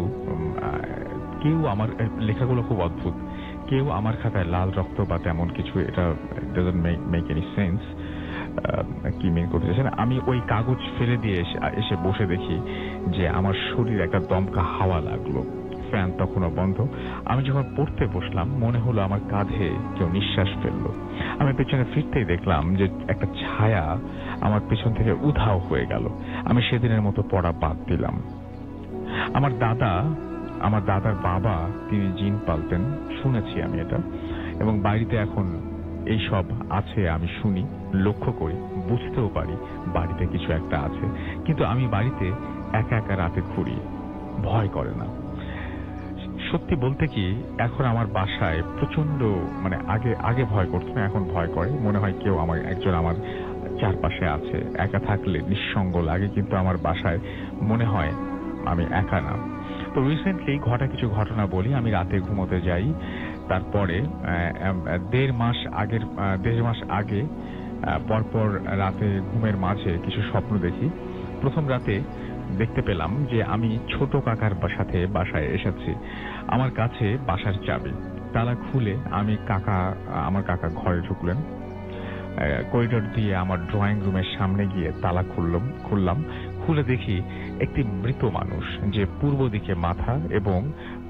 [SPEAKER 1] কেউ আমার লেখাগুলো খুব অদ্ভুত, কেউ আমার খাতায় লাল রক্ত বা তেমন কিছু, এটা ডাজন্ট মেক এনি সেন্স। কি মেন করতে চাইছেন? আমি ওই কাগজ ফেলে দিয়ে এসে বসে দেখি যে আমার শরীরে একটা দমকা হাওয়া লাগলো। ফ্যান তখনও বন্ধ। আমি যখন পড়তে বসলাম মনে হলো আমার কাঁধে কেউ নিঃশ্বাস ফেললো। আমি পেছনে ফিরতেই দেখলাম যে একটা ছায়া আমার পেছন থেকে উধাও হয়ে গেল। আমি সেদিনের মতো পড়া বাদ দিলাম। আমার দাদার বাবা তিনি জিন পালতেন, শুনেছি আমি এটা, এবং বাড়িতে এখন এই সব আছে আমি শুনি, লক্ষ্য করি, বুঝতেও পারি বাড়িতে কিছু একটা আছে। কিন্তু আমি বাড়িতে একা একা রাতে ঘুরি, ভয় করে না। সত্যি বলতে কি, এখন আমার বাসায় প্রচন্ড, মানে আগে ভয় করতো না, এখন ভয় করে। মনে হয় কেউ একজন আমার চারপাশে আছে। একা থাকলে নিঃসঙ্গ লাগে, কিন্তু আমার বাসায় মনে হয় আমি একা না। তো রিসেন্টলি কিছু ঘটনা বলি। আমি রাতে ঘুমোতে যাই, তারপরে 1.5 মাস আগে পরপর রাতে ঘুমের মাঝে কিছু স্বপ্ন দেখি। প্রথম রাতে দেখতে পেলাম যে আমি ছোট কাকার সাথে বাসায় এসেছি। আমার কাছে বাসার চাবি, তালা খুলে আমার কাকা ঘরে ঢুকলেন। করিডোর দিয়ে আমার ড্রয়িং রুমের সামনে গিয়ে তালা খুললাম। খুলে দেখি একটি মৃত মানুষ, যে পূর্ব দিকে মাথা এবং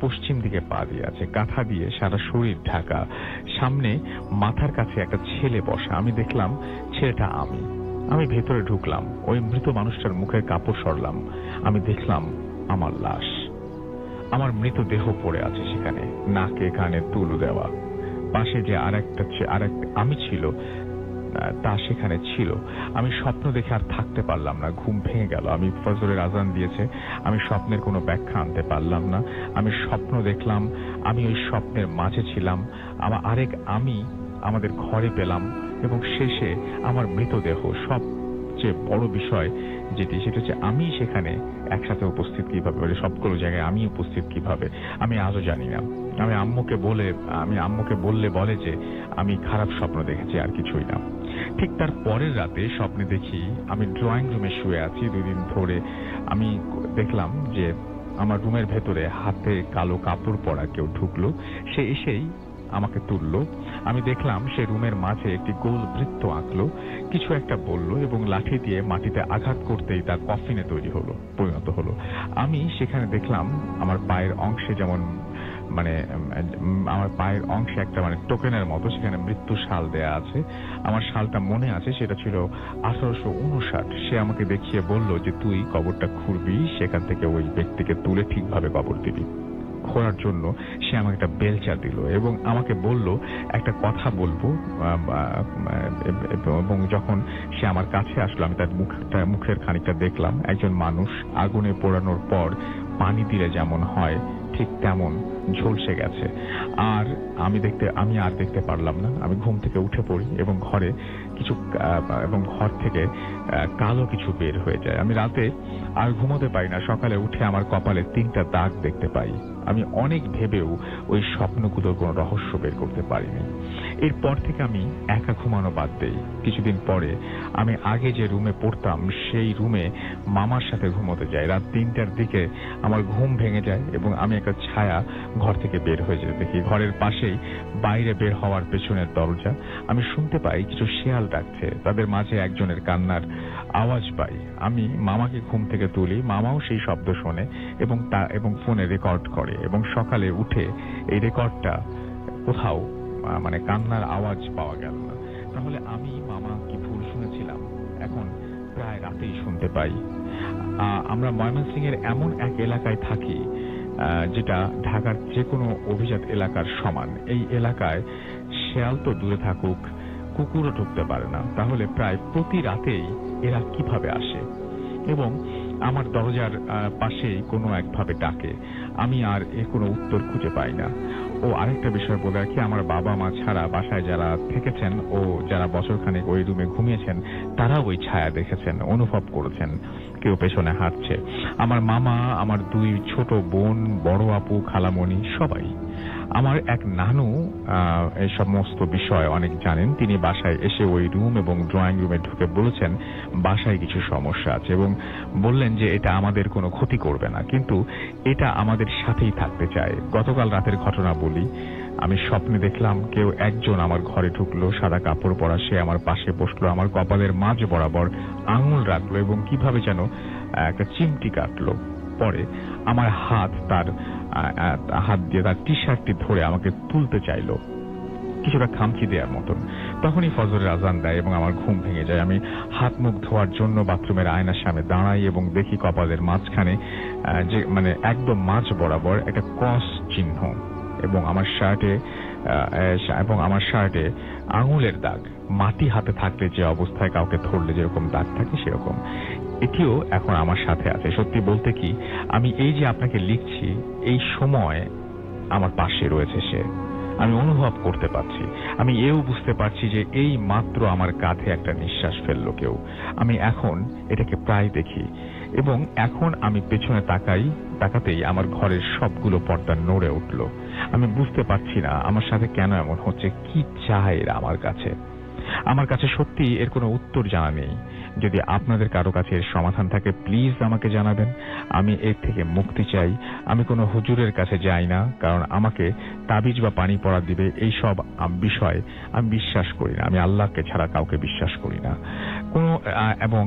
[SPEAKER 1] পশ্চিম দিকে পা দিয়ে আছে, কাঁথা দিয়ে সারা শরীর ঢাকা। সামনে মাথার কাছে একটা ছেলে বসা। আমি দেখলাম ছেলেটা আমি ভেতরে ঢুকলাম, ওই মৃত মানুষটার মুখের কাপড় সরলাম। আমি দেখলাম আমার লাশ, আমার মৃতদেহ পড়ে আছে সেখানে, নাকে কানে তুলো দেওয়া। পাশে যে আরেকটা আমি ছিল তা সেখানে ছিল। আমি স্বপ্ন দেখে আর থাকতে পারলাম না, ঘুম ভেঙে গেল। আমি ফজরের আজান দিয়েছে, আমি স্বপ্নের কোনো ব্যাখ্যা আনতে পারলাম না। আমি স্বপ্ন দেখলাম, আমি ওই স্বপ্নের মাঝে ছিলাম। আমি আমাদের ঘরে পেলাম, এবং শেষে আমার মৃতদেহ। সবচেয়ে বড় বিষয় সেটা হচ্ছে আমি সেখানে একসাথে উপস্থিত কিভাবে, সবগুলো জায়গায় আমি উপস্থিত কিভাবে, আমি আজও জানি না। আমি আম্মুকে বলে যে আমি খারাপ স্বপ্ন দেখেছি, আর কিছুই না। ঠিক তার পরের রাতে স্বপ্নে দেখি আমি ড্রয়িং রুমে শুয়ে আছি। 2 দিন ধরে আমি দেখলাম যে আমার রুমের ভেতরে হাতে কালো কাপড় পরা কেউ ঢুকলো। সে এসেই আমাকে তুললো। আমি দেখলাম সে রুমের মাঝে একটি গোল বৃত্ত আঁকলো, কিছু একটা বলল, এবং লাঠি দিয়ে মাটিতে আঘাত করতেই তা কফিনে পরিণত হলো। আমি সেখানে দেখলাম আমার পায়ের অংশে আমার পায়ের অংশে একটা টোকেনের মতো সেখানে মৃত্যু শাল দেয়া আছে। আমার শালটা মনে আছে, সেটা ছিল 1859। সে আমাকে দেখিয়ে বলল যে তুই কবরটা খুঁড়বি, সেখান থেকে ওই ব্যক্তিকে তুলে ঠিকভাবে কবর দিবি। খোঁড়ার জন্য সে আমাকে একটা বেলচা দিল এবং আমাকে বলল একটা কথা বলবো। এবং যখন সে আমার কাছে আসলো, আমি তার মুখের খানিকটা দেখলাম। একজন মানুষ আগুনে পোড়ানোর পর পানি দিলে যেমন হয় ঠিক তেমন ঝলসে গেছে। আর আমি আর দেখতে পারলাম না। আমি ঘুম থেকে উঠে পড়ি এবং ঘর থেকে কালো কিছু বের হয়ে যায়। আমি রাতে আর ঘুমোতে পারি না। সকালে উঠে আমার কপালে 3টা দাগ দেখতে পাই। আমি অনেক ভেবেও ওই স্বপ্নগুলোর কোনো রহস্য বের করতে পারিনি। এরপর থেকে আমি একা ঘুমানো বাদ দেই। কিছুদিন পরে আমি আগে যে রুমে পড়তাম সেই রুমে মামার সাথে ঘুমোতে যাই। রাত 3টার দিকে আমার ঘুম ভেঙে যায় এবং আমি একটা ছায়া ঘর থেকে বের হয়ে যেতে দেখি। ঘরের পাশেই বাইরে বের হওয়ার পেছনের দরজা। আমি শুনতে পাই কিছু শেয়াল ডাকছে। তাদের মাঝে একজনের কান্নার আওয়াজ পাই। আমি মামাকে ঘুম থেকে তুলি। মামাও সেই শব্দ শোনে এবং ফোনে রেকর্ড করে, এবং সকালে উঠে এই রেকর্ডটা কোথাও কান্নার আওয়াজ পাওয়া গেল না। তাহলে মামা কি ভুল শুনেছিলাম? এখন প্রায় রাতেই শুনতে পাই। আমরা ময়মনসিংহের এমন এক এলাকায় থাকি যেটা ঢাকার যে কোনো অভিজাত এলাকার সমান। এই এলাকায় শেয়াল তো দূরে থাকুক, কুকুরও ঢুকতে পারে না। তাহলে প্রায় প্রতি রাতেই এরা কিভাবে আসে এবং আমার দরজার পাশেই কোনো একভাবে ডাকে? আমি আর এর কোনো উত্তর খুঁজে পাই না। ও আরেকটা বিষয় বলে রাখি, আমার বাবা মা ছাড়া বাসায় যারা থেকেছেন ও যারা বছরখানেক ওই রুমে ঘুমিয়েছেন, তারা ওই ছায়া দেখেছেন, অনুভব করেছেন কেউ পেছনে হাঁটছে। আমার মামা, আমার 2 ছোট বোন, বড় আপু, খালামণি, সবাই। আমার এক নানু এই সমস্ত বিষয় অনেক জানেন। তিনি বাসায় এসে ওই রুম এবং ড্রয়িং রুমে ঢুকে বলেছেন বাসায় কিছু সমস্যা আছে, এবং বললেন যে এটা আমাদের কোনো ক্ষতি করবে না, কিন্তু এটা আমাদের সাথেই থাকতে চায়। গতকাল রাতের ঘটনা বলি। আমি স্বপ্নে দেখলাম কেউ একজন আমার ঘরে ঢুকলো, সাদা কাপড় পরা। সে আমার পাশে বসলো, আমার কপালের মাঝ বরাবর আঙুল রাখলো এবং কিভাবে যেন একটা চিমটি কাটলো। পরে আমার হাত দিয়ে তার টি শার্টটি ধরে আমাকে তুলতে চাইলো, কিছুটা খামচি দেওয়ার মতন। তখনই ফজরের আজান দেয় এবং আমার ঘুম ভেঙে যায়। আমি হাত মুখ ধোয়ার জন্য বাথরুমের আয়নার সামনে দাঁড়াই এবং দেখি কপালের মাঝখানে যে একদম মাঝ বরাবর একটা ক্রস চিহ্ন, এবং আমার শার্টে আঙুলের দাগ। মাটি হাতে থাকলে যে অবস্থায় কাউকে ধরলে যেরকম দাগ থাকে সেরকম। এটিও এখন আমার সাথে আছে। সত্যি বলতে কি, আমি এই যে আপনাকে লিখছি, এই সময় আমার পাশে রয়েছে সে। আমি অনুভব করতে পারছি। আমি এও বুঝতে পারছি যে এই মাত্র আমার কাঁধে একটা নিঃশ্বাস ফেললো কেউ। আমি এখন এটাকে প্রায় দেখি, এবং এখন আমি পেছনে তাকাতেই আমার ঘরের সবগুলো পর্দা নড়ে উঠল। আমি বুঝতে পারছি না আমার সাথে কেন এমন হচ্ছে, কি চায় এরা আমার কাছে। আমার কাছে সত্যি এর কোনো উত্তর জানা নেই। যদি আপনাদের কারো কাছে এর সমাধান থাকে প্লিজ আমাকে জানাবেন। আমি এর থেকে মুক্তি চাই। আমি কোনো হুজুরের কাছে যাই না, কারণ আমাকে তাবিজ বা পানি পড়া দিবে এই সব বিষয় আমি বিশ্বাস করি না। আমি আল্লাহকে ছাড়া কাউকে বিশ্বাস করি না। এবং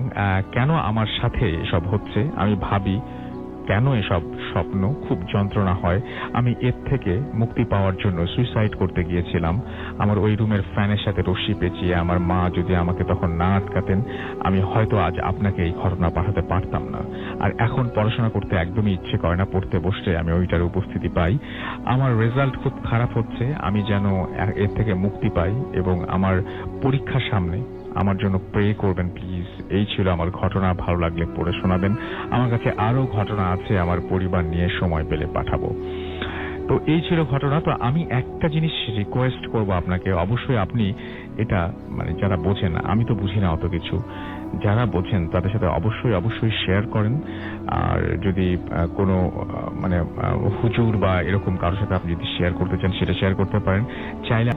[SPEAKER 1] কেন আমার সাথে এসব হচ্ছে আমি ভাবি, কেন এসব স্বপ্ন, খুব যন্ত্রণা হয়। আমি এর থেকে মুক্তি পাওয়ার জন্য সুইসাইড করতে গিয়েছিলাম। আমার ওই রুমের ফ্যানের সাথে রশি পেঁচিয়ে আমার মা যদি আমাকে তখন না আটকাতেন, আমি হয়তো আজ আপনাকে এই ঘটনা পাঠাতে পারতাম না। আর এখন পড়াশোনা করতে একদমই ইচ্ছে করে না, পড়তে বসলে আমি ওইটার উপস্থিতি পাই। আমার রেজাল্ট খুব খারাপ হচ্ছে, আমি যেন এর থেকে মুক্তি পাই এবং আমার পরীক্ষার সামনে আমার জন্য প্রে করবেন প্লিজ। এই ছিল আমার ঘটনা, ভালো লাগলে পড়ে শোনাবেন। আমার কাছে আরো ঘটনা আছে, আমার পরিবার নিয়ে সময় পেলে পাঠাবো। তো এই ছিল ঘটনা। তো আমি একটা জিনিস রিকোয়েস্ট করব আপনাকে, অবশ্যই আপনি এটা মানে যারা বোঝেন, আমি তো বুঝি না অত কিছু, যারা বোঝেন তাদের সাথে অবশ্যই শেয়ার করেন। আর যদি কোনো মানে হুজুর বা এরকম কারোর সাথে আপনি যদি শেয়ার করতে চান সেটা শেয়ার করতে পারেন চাইলে,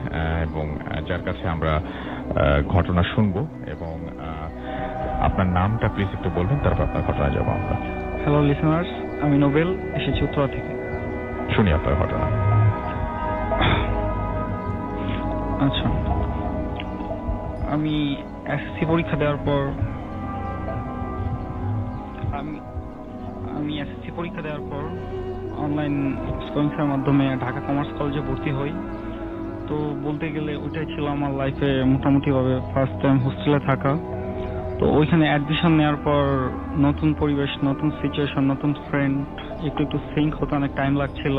[SPEAKER 1] এবং যার কাছে আমরা ঘটনা শুনবো। এবং আপনার নামটা প্লিজ একটু বলবেন, তারপর আপনার ঘটনা যাবো আমরা।
[SPEAKER 4] হ্যালো লিসেনার্স, আমি নোবেল, এসেছি উত্তরা থেকে।
[SPEAKER 1] শুনি আপনার ঘটনা।
[SPEAKER 4] আচ্ছা, আমি এসএসসি পরীক্ষা দেওয়ার পর অনলাইন স্কলারশিপের মাধ্যমে ঢাকা কমার্স কলেজে ভর্তি হই। তো বলতে গেলে ওইটাই ছিল আমার লাইফে মোটামুটি ভাবে ফার্স্ট টাইম হোস্টেলে থাকা। তো ওইখানে অ্যাডমিশন নেওয়ার পর নতুন পরিবেশ, নতুন সিচুয়েশন, নতুন ফ্রেন্ড, একটু সিঙ্ক হতে অনেক টাইম লাগছিল।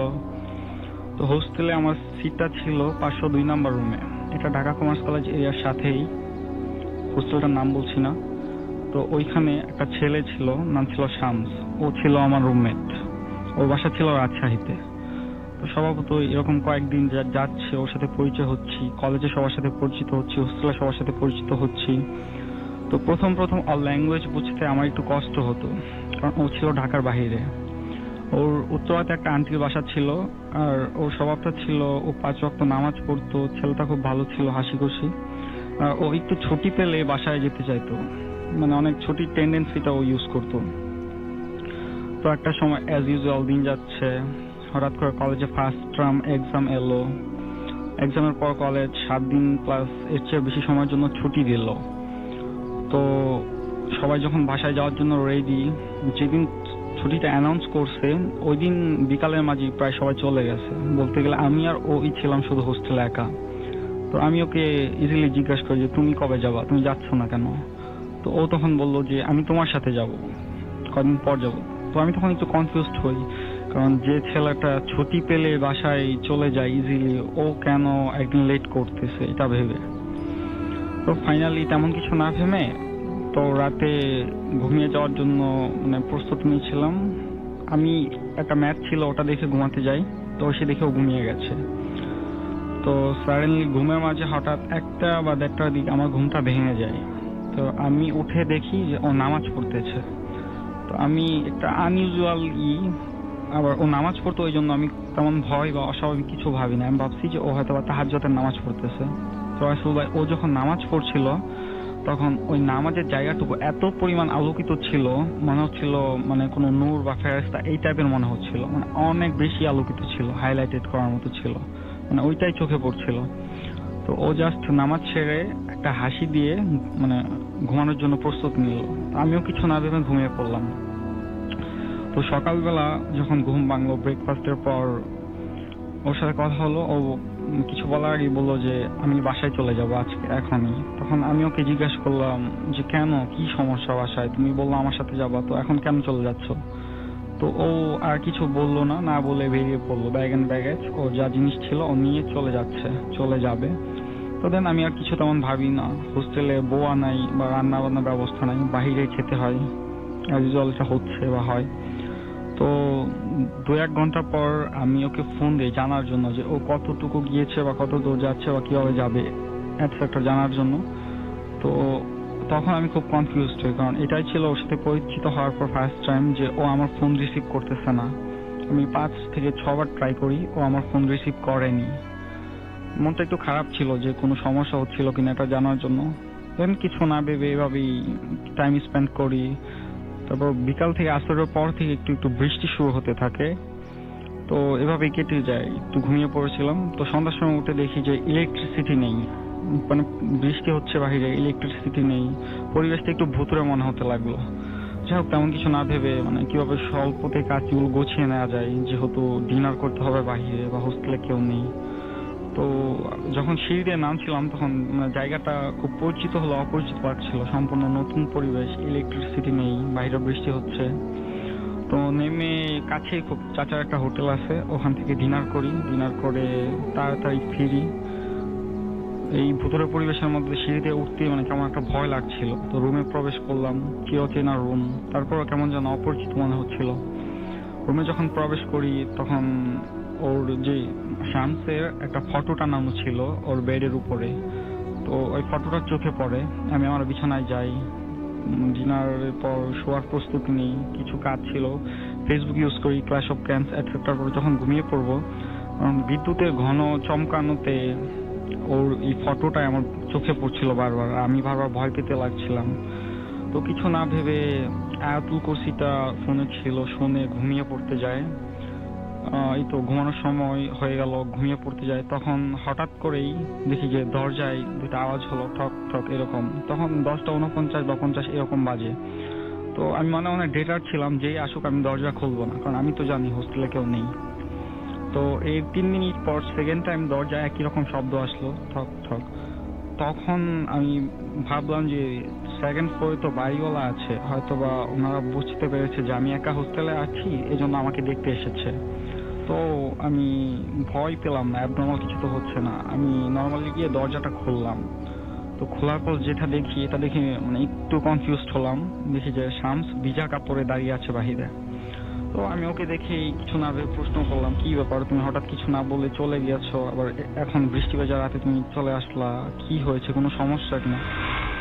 [SPEAKER 4] তো হোস্টেলে আমার সিটটা ছিল 502 নাম্বার রুমে। এটা ঢাকা কমার্স কলেজ এরিয়ার সাথেই, হোস্টেলটার নাম বলছি না। তো ওইখানে একটা ছেলে ছিল, নাম ছিল শামস, ও ছিল আমার রুমমেট। ওর বাসা ছিল রাজশাহীতে। তো স্বভাবতই এরকম কয়েকদিন যাচ্ছে, ওর সাথে পরিচয় হচ্ছি, কলেজে সবার সাথে পরিচিত হচ্ছি, হোস্টেলে সবার সাথে পরিচিত হচ্ছি। তো প্রথম ওর ল্যাঙ্গুয়েজ বুঝতে আমার একটু কষ্ট হতো, কারণ ও ছিল ঢাকার বাইরে। ওর উত্তরাতে একটা আন্টির বাসা ছিল, আর ওর স্বভাবটা ছিল ও 5 ওয়াক্ত নামাজ পড়তো। ছেলেটা খুব ভালো ছিল, হাসি খুশি। আর ও একটু ছুটি পেলে বাসায় যেতে চাইতো, মানে অনেক ছুটির টেন্ডেন্সিটা ও ইউজ করতো। তো একটা সময় অ্যাজ ইউজুয়াল দিন যাচ্ছে, হঠাৎ করে কলেজে ফার্স্ট টার্ম এক্সাম এলো। এক্সামের পর কলেজ 7 দিন প্লাস এর চেয়ে বেশি সময়ের জন্য ছুটি দিল। তো সবাই যখন বাসায় যাওয়ার জন্য রেডি, যেদিন ছুটিটা অ্যানাউন্স করছে ওই দিন বিকালের মাঝে প্রায় সবাই চলে গেছে। বলতে গেলে আমি আর ওই ছিলাম শুধু হোস্টেলে একা। তো আমি ওকে ইজিলি জিজ্ঞাসা করি যে তুমি কবে যাবা, তুমি যাচ্ছ না কেন? তো ও তখন বললো যে আমি তোমার সাথে যাব, কদিন পর যাব। তো আমি তখন একটু কনফিউজড হই, কারণ যে ছেলেটা ছুটি পেলে বাসায় চলে যায় ইজিলি, ও কেন একদিন লেট করতেছে এটা ভেবে। তো ফাইনালি তেমন কিছু না ভেবে তো রাতে ঘুমিয়ে যাওয়ার জন্য মানে প্রস্তুতি নিয়েছিলাম। আমি একটা ম্যাচ ছিল, ওটা দেখে ঘুমাতে যাই। তো সে দেখে ও ঘুমিয়ে গেছে। তো সাডেনলি ঘুমের মাঝে হঠাৎ 1টা বা 1:30টার দিকে আমার ঘুমটা ভেঙে যায়। তো আমি উঠে দেখি যে ও নামাজ পড়তেছে। তো আমি একটা আনইউজুয়াল আবার ও নামাজ পড়তো, ওই জন্য আমি তেমন ভয় বা অস্বাভাবিক কিছু ভাবি না। আমি ভাবছি যে ও হয়তো বা তাহাজ্জুদের নামাজ পড়তেছে। তো আসলে ভাই ও যখন নামাজ পড়ছিল তখন ওই নামাজের জায়গাটুকু এত পরিমাণ আলোকিত ছিল, মনে হচ্ছিল মানে কোনো নূর বা ফেরেশতা এই টাইপের মনে হচ্ছিল, মানে অনেক বেশি আলোকিত ছিল, হাইলাইটেড করার মতো ছিল, মানে ওইটাই চোখে পড়ছিল। তো ও জাস্ট নামাজ ছেড়ে একটা হাসি দিয়ে মানে ঘুমানোর জন্য প্রস্তুত নিল। আমিও কিছু না ভেবে ঘুমিয়ে পড়লাম। তো সকালবেলা যখন ঘুম ভাঙলো, ব্রেকফাস্টের পর ওর সাথে কথা হলো। ও কিছু বলার আগেই বললো যে আমি বাসায় চলে যাব আজকে এখনই। তখন আমি ওকে জিজ্ঞাসা করলাম যে কেন, কি সমস্যা বাসায়? তুমি বললো আমার সাথে যাবা, তো এখন কেন চলে যাচ্ছ? তো ও আর কিছু বললো না, না বলে বেরিয়ে পড়লো। ব্যাগ এন্ড ব্যাগেজ ও যা জিনিস ছিল ও নিয়ে চলে যাবে। তো দেন আমি আর কিছু তেমন ভাবি না। হোস্টেলে বোয়া নাই বা রান্না বান্নার ব্যবস্থা নাই, বাহিরে খেতে হয়, অ্যাজ ইউজুয়াল এটা হচ্ছে বা হয়। তো 2-1 ঘন্টা পর আমি ওকে ফোন দিই জানার জন্য যে ও কতটুকু গিয়েছে বা কত দূর যাচ্ছে বা কিভাবে যাবে এটসেট্রা জানার জন্য। তো তখন আমি খুব কনফিউজড হই, কারণ এটাই ছিল ওর সাথে পরিচিত হওয়ার পর ফার্স্ট টাইম যে ও আমার ফোন রিসিভ করতেছে না। আমি 5 থেকে 6 বার ট্রাই করি, ও আমার ফোন রিসিভ করেনি। মনটা একটু খারাপ ছিল যে কোনো সমস্যা হচ্ছিল কিনা এটা জানার জন্য। দেন কিছু না ভেবে এভাবেই টাইম স্পেন্ড করি। তারপর বিকাল থেকে আসরের পর থেকে একটু একটু বৃষ্টি শুরু হতে থাকে, তো এভাবেই কেটে যায়। একটু ঘুমিয়ে পড়েছিলাম, তো সন্ধ্যার সময় উঠে দেখি যে ইলেকট্রিসিটি নেই, মানে বৃষ্টি হচ্ছে বাহিরে, ইলেকট্রিসিটি নেই। পরিবেশটা একটু ভুতুরে মনে হতে লাগলো। যাই হোক, তেমন কিছু না ভেবে মানে কিভাবে স্বল্পতে কাজগুলো গুছিয়ে নেওয়া যায়, যেহেতু ডিনার করতে হবে বাহিরে বা হোস্টেলে কেউ নেই। তো যখন সিঁড়ি দিয়ে নামছিলাম তখন মানে জায়গাটা খুব পরিচিত হলো অপরিচিত লাগছিল, সম্পূর্ণ নতুন পরিবেশ, ইলেকট্রিসিটি নেই, বাইরে বৃষ্টি হচ্ছে। তো নেমে কাছেই খুব চাচার একটা হোটেল আছে, ওখান থেকে ডিনার করি। ডিনার করে তাড়াতাড়ি ফিরি। এই ভুতুরে পরিবেশের মধ্যে সিঁড়িতে উঠতে মানে কেমন একটা ভয় লাগছিল। তো রুমে প্রবেশ করলাম, চিরচেনা রুম, তারপরও কেমন যেন অপরিচিত মনে হচ্ছিল। রুমে যখন প্রবেশ করি তখন ওর যে শামসের একটা ফটো টানানো ছিল ওর বেডের উপরে, তো ওই ফটোটা চোখে পড়ে। আমি আমার বিছানায় যাই, ডিনারের পর শোয়ার প্রস্তুতি নেই, কিছু কাজ ছিল, ফেসবুক ইউজ করি, ক্ল্যাশ অফ ক্ল্যান্স এটসেট্রা করে যখন ঘুমিয়ে পড়বো, বিদ্যুতের ঘন চমকানোতে ওর এই ফটোটাই আমার চোখে পড়ছিল বারবার। আমি বারবার ভয় পেতে লাগছিলাম। তো কিছু না ভেবে আয়াতুল কুরসিটা ফোনে ছিল, শুনে ঘুমিয়ে পড়তে যায়। এই তো ঘুমানোর সময় হয়ে গেল, ঘুমিয়ে পড়তে যায়। তখন হঠাৎ করেই দেখি যে দরজায় দুটো আওয়াজ হলো, ঠক ঠক এরকম। তখন 10:49 বা 50 এরকম বাজে। তো আমি মনে মনে ডেটার ছিলাম, যেই আসুক আমি দরজা খুলবো না, কারণ আমি তো জানি হোস্টেলে কেউ নেই। তো এই 3 মিনিট পর সেকেন্ড টাইম দরজায় একই রকম শব্দ আসলো, ঠক ঠক। তখন আমি ভাবলাম যে সেকেন্ড ফ্লোরে তো বাড়িওয়ালা আছে, হয়তোবা ওনারা বুঝতে পেরেছে যে আমি একা হোস্টেলে আছি, এজন্য আমাকে দেখতে এসেছে। তো আমি ভয় পেলাম না, অ্যাবনর্মাল কিছু তো হচ্ছে না। আমি নর্মালি গিয়ে দরজাটা খুললাম। তো খোলার পর যেটা দেখি, এটা দেখে মানে একটু কনফিউজড হলাম। দেখি যে শামস ভিজা কাপড়ে দাঁড়িয়ে আছে বাহিরে। তো আমি ওকে দেখে কিছু না ভেবে প্রশ্ন করলাম, কি ব্যাপার, তুমি হঠাৎ কিছু না বলে চলে গিয়েছো, আবার এখন বৃষ্টি ভেজা রাতে তুমি চলে আসলা, কি হয়েছে, কোনো সমস্যা কিনা?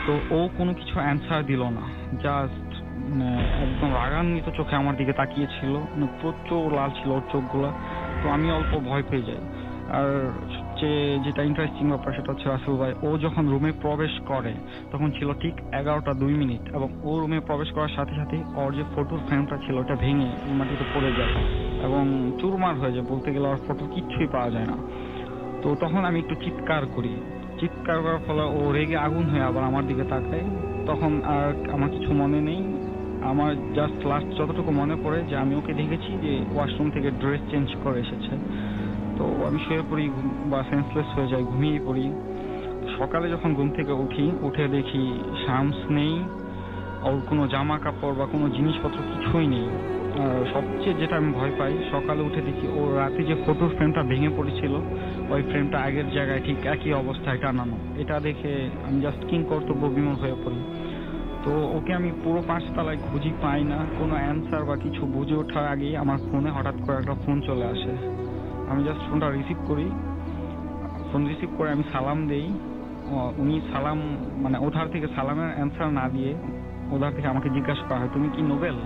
[SPEAKER 4] তো ও কোনো কিছু অ্যান্সার দিল না, জাস্ট মানে একদম রাগান্বিত চোখে আমার দিকে তাকিয়েছিল, মানে প্রচুর লাল ছিল ওর চোখগুলা। তো আমি অল্প ভয় পেয়ে যাই। আর সবচেয়ে যেটা ইন্টারেস্টিং ব্যাপার সেটা হচ্ছে রাসেল ভাই, ও যখন রুমে প্রবেশ করে তখন ছিল ঠিক 11:02 এবং ও রুমে প্রবেশ করার সাথে সাথে ওর যে ফটোর ফ্রেমটা ছিল ওটা ভেঙে মাটিতে পড়ে যায় এবং চুরমার হয়ে যায়, বলতে গেলে ওর ফটো কিচ্ছুই পাওয়া যায় না। তো তখন আমি একটু চিৎকার করি, চিৎকার করার ফলে ও রেগে আগুন হয়ে আবার আমার দিকে তাকায়। তখন আর আমার কিছু মনে নেই, আমার জাস্ট লাস্ট যতটুকু মনে পড়ে যে আমি ওকে দেখেছি যে ওয়াশরুম থেকে ড্রেস চেঞ্জ করে এসেছে। তো আমি শুয়ে পড়ি বা সেন্সলেস হয়ে যাই, ঘুমিয়ে পড়ি। সকালে যখন ঘুম থেকে উঠে দেখি শামস নেই, ওর কোনো জামা কাপড় বা কোনো জিনিসপত্র কিছুই নেই। আর সবচেয়ে যেটা আমি ভয় পাই, সকালে উঠে দেখি ওর রাতে যে ফটোর ফ্রেমটা ভেঙে পড়েছিল ওই ফ্রেমটা আগের জায়গায় ঠিক একই অবস্থায় টানানো। এটা দেখে আমি জাস্ট কিংকর্তব্য বিমূঢ় হয়ে পড়ি। তো ওকে আমি পুরো 5 তলায় খুঁজি, পাই না। কোনো অ্যান্সার বা কিছু বুঝে ওঠার আগেই আমার ফোনে হঠাৎ করে একটা ফোন চলে আসে। আমি জাস্ট ফোনটা রিসিভ করি। ফোন রিসিভ করে আমি সালাম দেই। উনি সালাম মানে ওধার থেকে সালামের অ্যান্সার না দিয়ে ওধার থেকে আমাকে জিজ্ঞাসা করা হয়, তুমি কি নোবেল?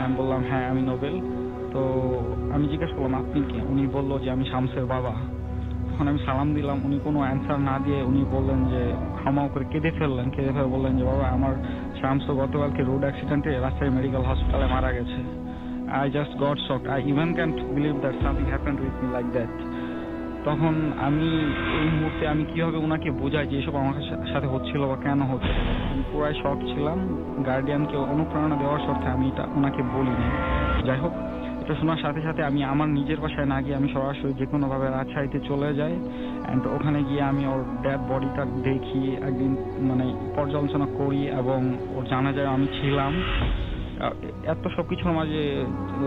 [SPEAKER 4] আমি বললাম হ্যাঁ আমি নোবেল। তো আমি জিজ্ঞাসা করলাম আপনি কি? উনি বললো যে আমি শামসের বাবা। তখন আমি সালাম দিলাম। উনি কোনো অ্যান্সার না দিয়ে উনি বললেন যে হামাও করে কেঁদে ফেললেন। কেঁদে ফেলে বললেন যে বাবা, আমার শামস গতকালকে রোড অ্যাক্সিডেন্টে রাজশাহী মেডিকেল হসপিটালে মারা গেছে। I just got shocked. I even can't believe that something happened with me like that. তখন আমি এই মুহূর্তে আমি কিভাবে ওনাকে বোঝাই যে এসব আমার সাথে হচ্ছিল বা কেন হচ্ছে, আমি পুরাই শক ছিলাম। গার্ডিয়ানকে অনুপ্রেরণা দেওয়ার স্বার্থে আমি এটা ওনাকে বলিনি। যাই হোক, এটা শোনার সাথে সাথে আমি আমার নিজের বাসায় না গিয়ে আমি সরাসরি যে কোনোভাবে রাজশাহীতে চলে যাই। অ্যান্ড ওখানে গিয়ে আমি ওর ডেড বডিটা দেখি, একদিন মানে পর্যালোচনা করি এবং ওর জানাজায় আমি ছিলাম। এত সবকিছুর মাঝে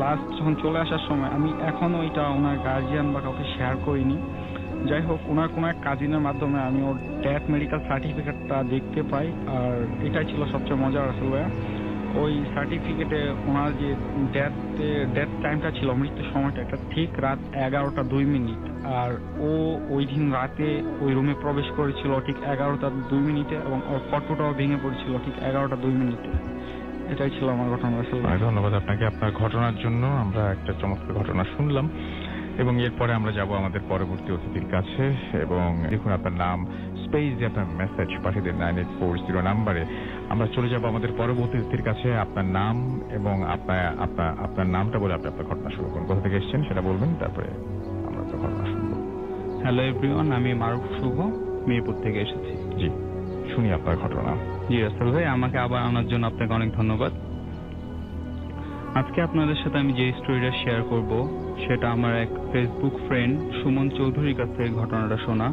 [SPEAKER 4] লাস্ট যখন চলে আসার সময় আমি এখনো এটা ওনার গার্জিয়ান বা কাউকে শেয়ার করিনি। যাই হোক, ওনার কোনো এক কাজিনের মাধ্যমে আমি ওর ডেথ মেডিকেল সার্টিফিকেটটা দেখতে পাই। আর এটাই ছিল সবচেয়ে মজার আসলে, ওই সার্টিফিকেটে ওনার যে ডেথ টাইমটা ছিল, মৃত্যুর সময়টা, এটা ঠিক রাত 11:02। আর ও ওই দিন রাতে ওই রুমে প্রবেশ করেছিল ঠিক 11:02 এবং ওর ফটোটাও ভেঙে পড়েছিল ঠিক 11:02। এটাই ছিল আমার ঘটনা আসলে।
[SPEAKER 1] ধন্যবাদ আপনাকে আপনার ঘটনার জন্য। আমরা একটা চমৎকার ঘটনা শুনলাম। এবং এরপরে আমরা যাব আমাদের পরবর্তী অতিথির কাছে এবং দেখুন আপনার নাম স্পেস দিয়ে আপনার মেসেজ পাঠিয়ে দেন 9840 নাম্বারে। আমরা চলে যাব আমাদের পরবর্তী অতিথির কাছে। আপনার নাম এবং আপনার নামটা বলে আপনি আপনার ঘটনা শুরু করুন। কোথা থেকে এসেছেন সেটা বলবেন, তারপরে আমরা আপনার ঘটনা শুনবো।
[SPEAKER 4] হ্যালো এভরিওয়ান, আমি মারুফ শুভ, মিরপুর থেকে এসেছি।
[SPEAKER 1] জি, শুনি আপনার ঘটনা।
[SPEAKER 4] জি রাসেল ভাই, আমাকে আবার আনার জন্য আপনাকে অনেক ধন্যবাদ। আজকে আপনাদের সাথে আমি যে স্টোরিটা শেয়ার করব সেটা আমার এক ফেসবুক ফ্রেন্ড সুমন চৌধুরীর কাছ থেকে ঘটনাটা শোনা।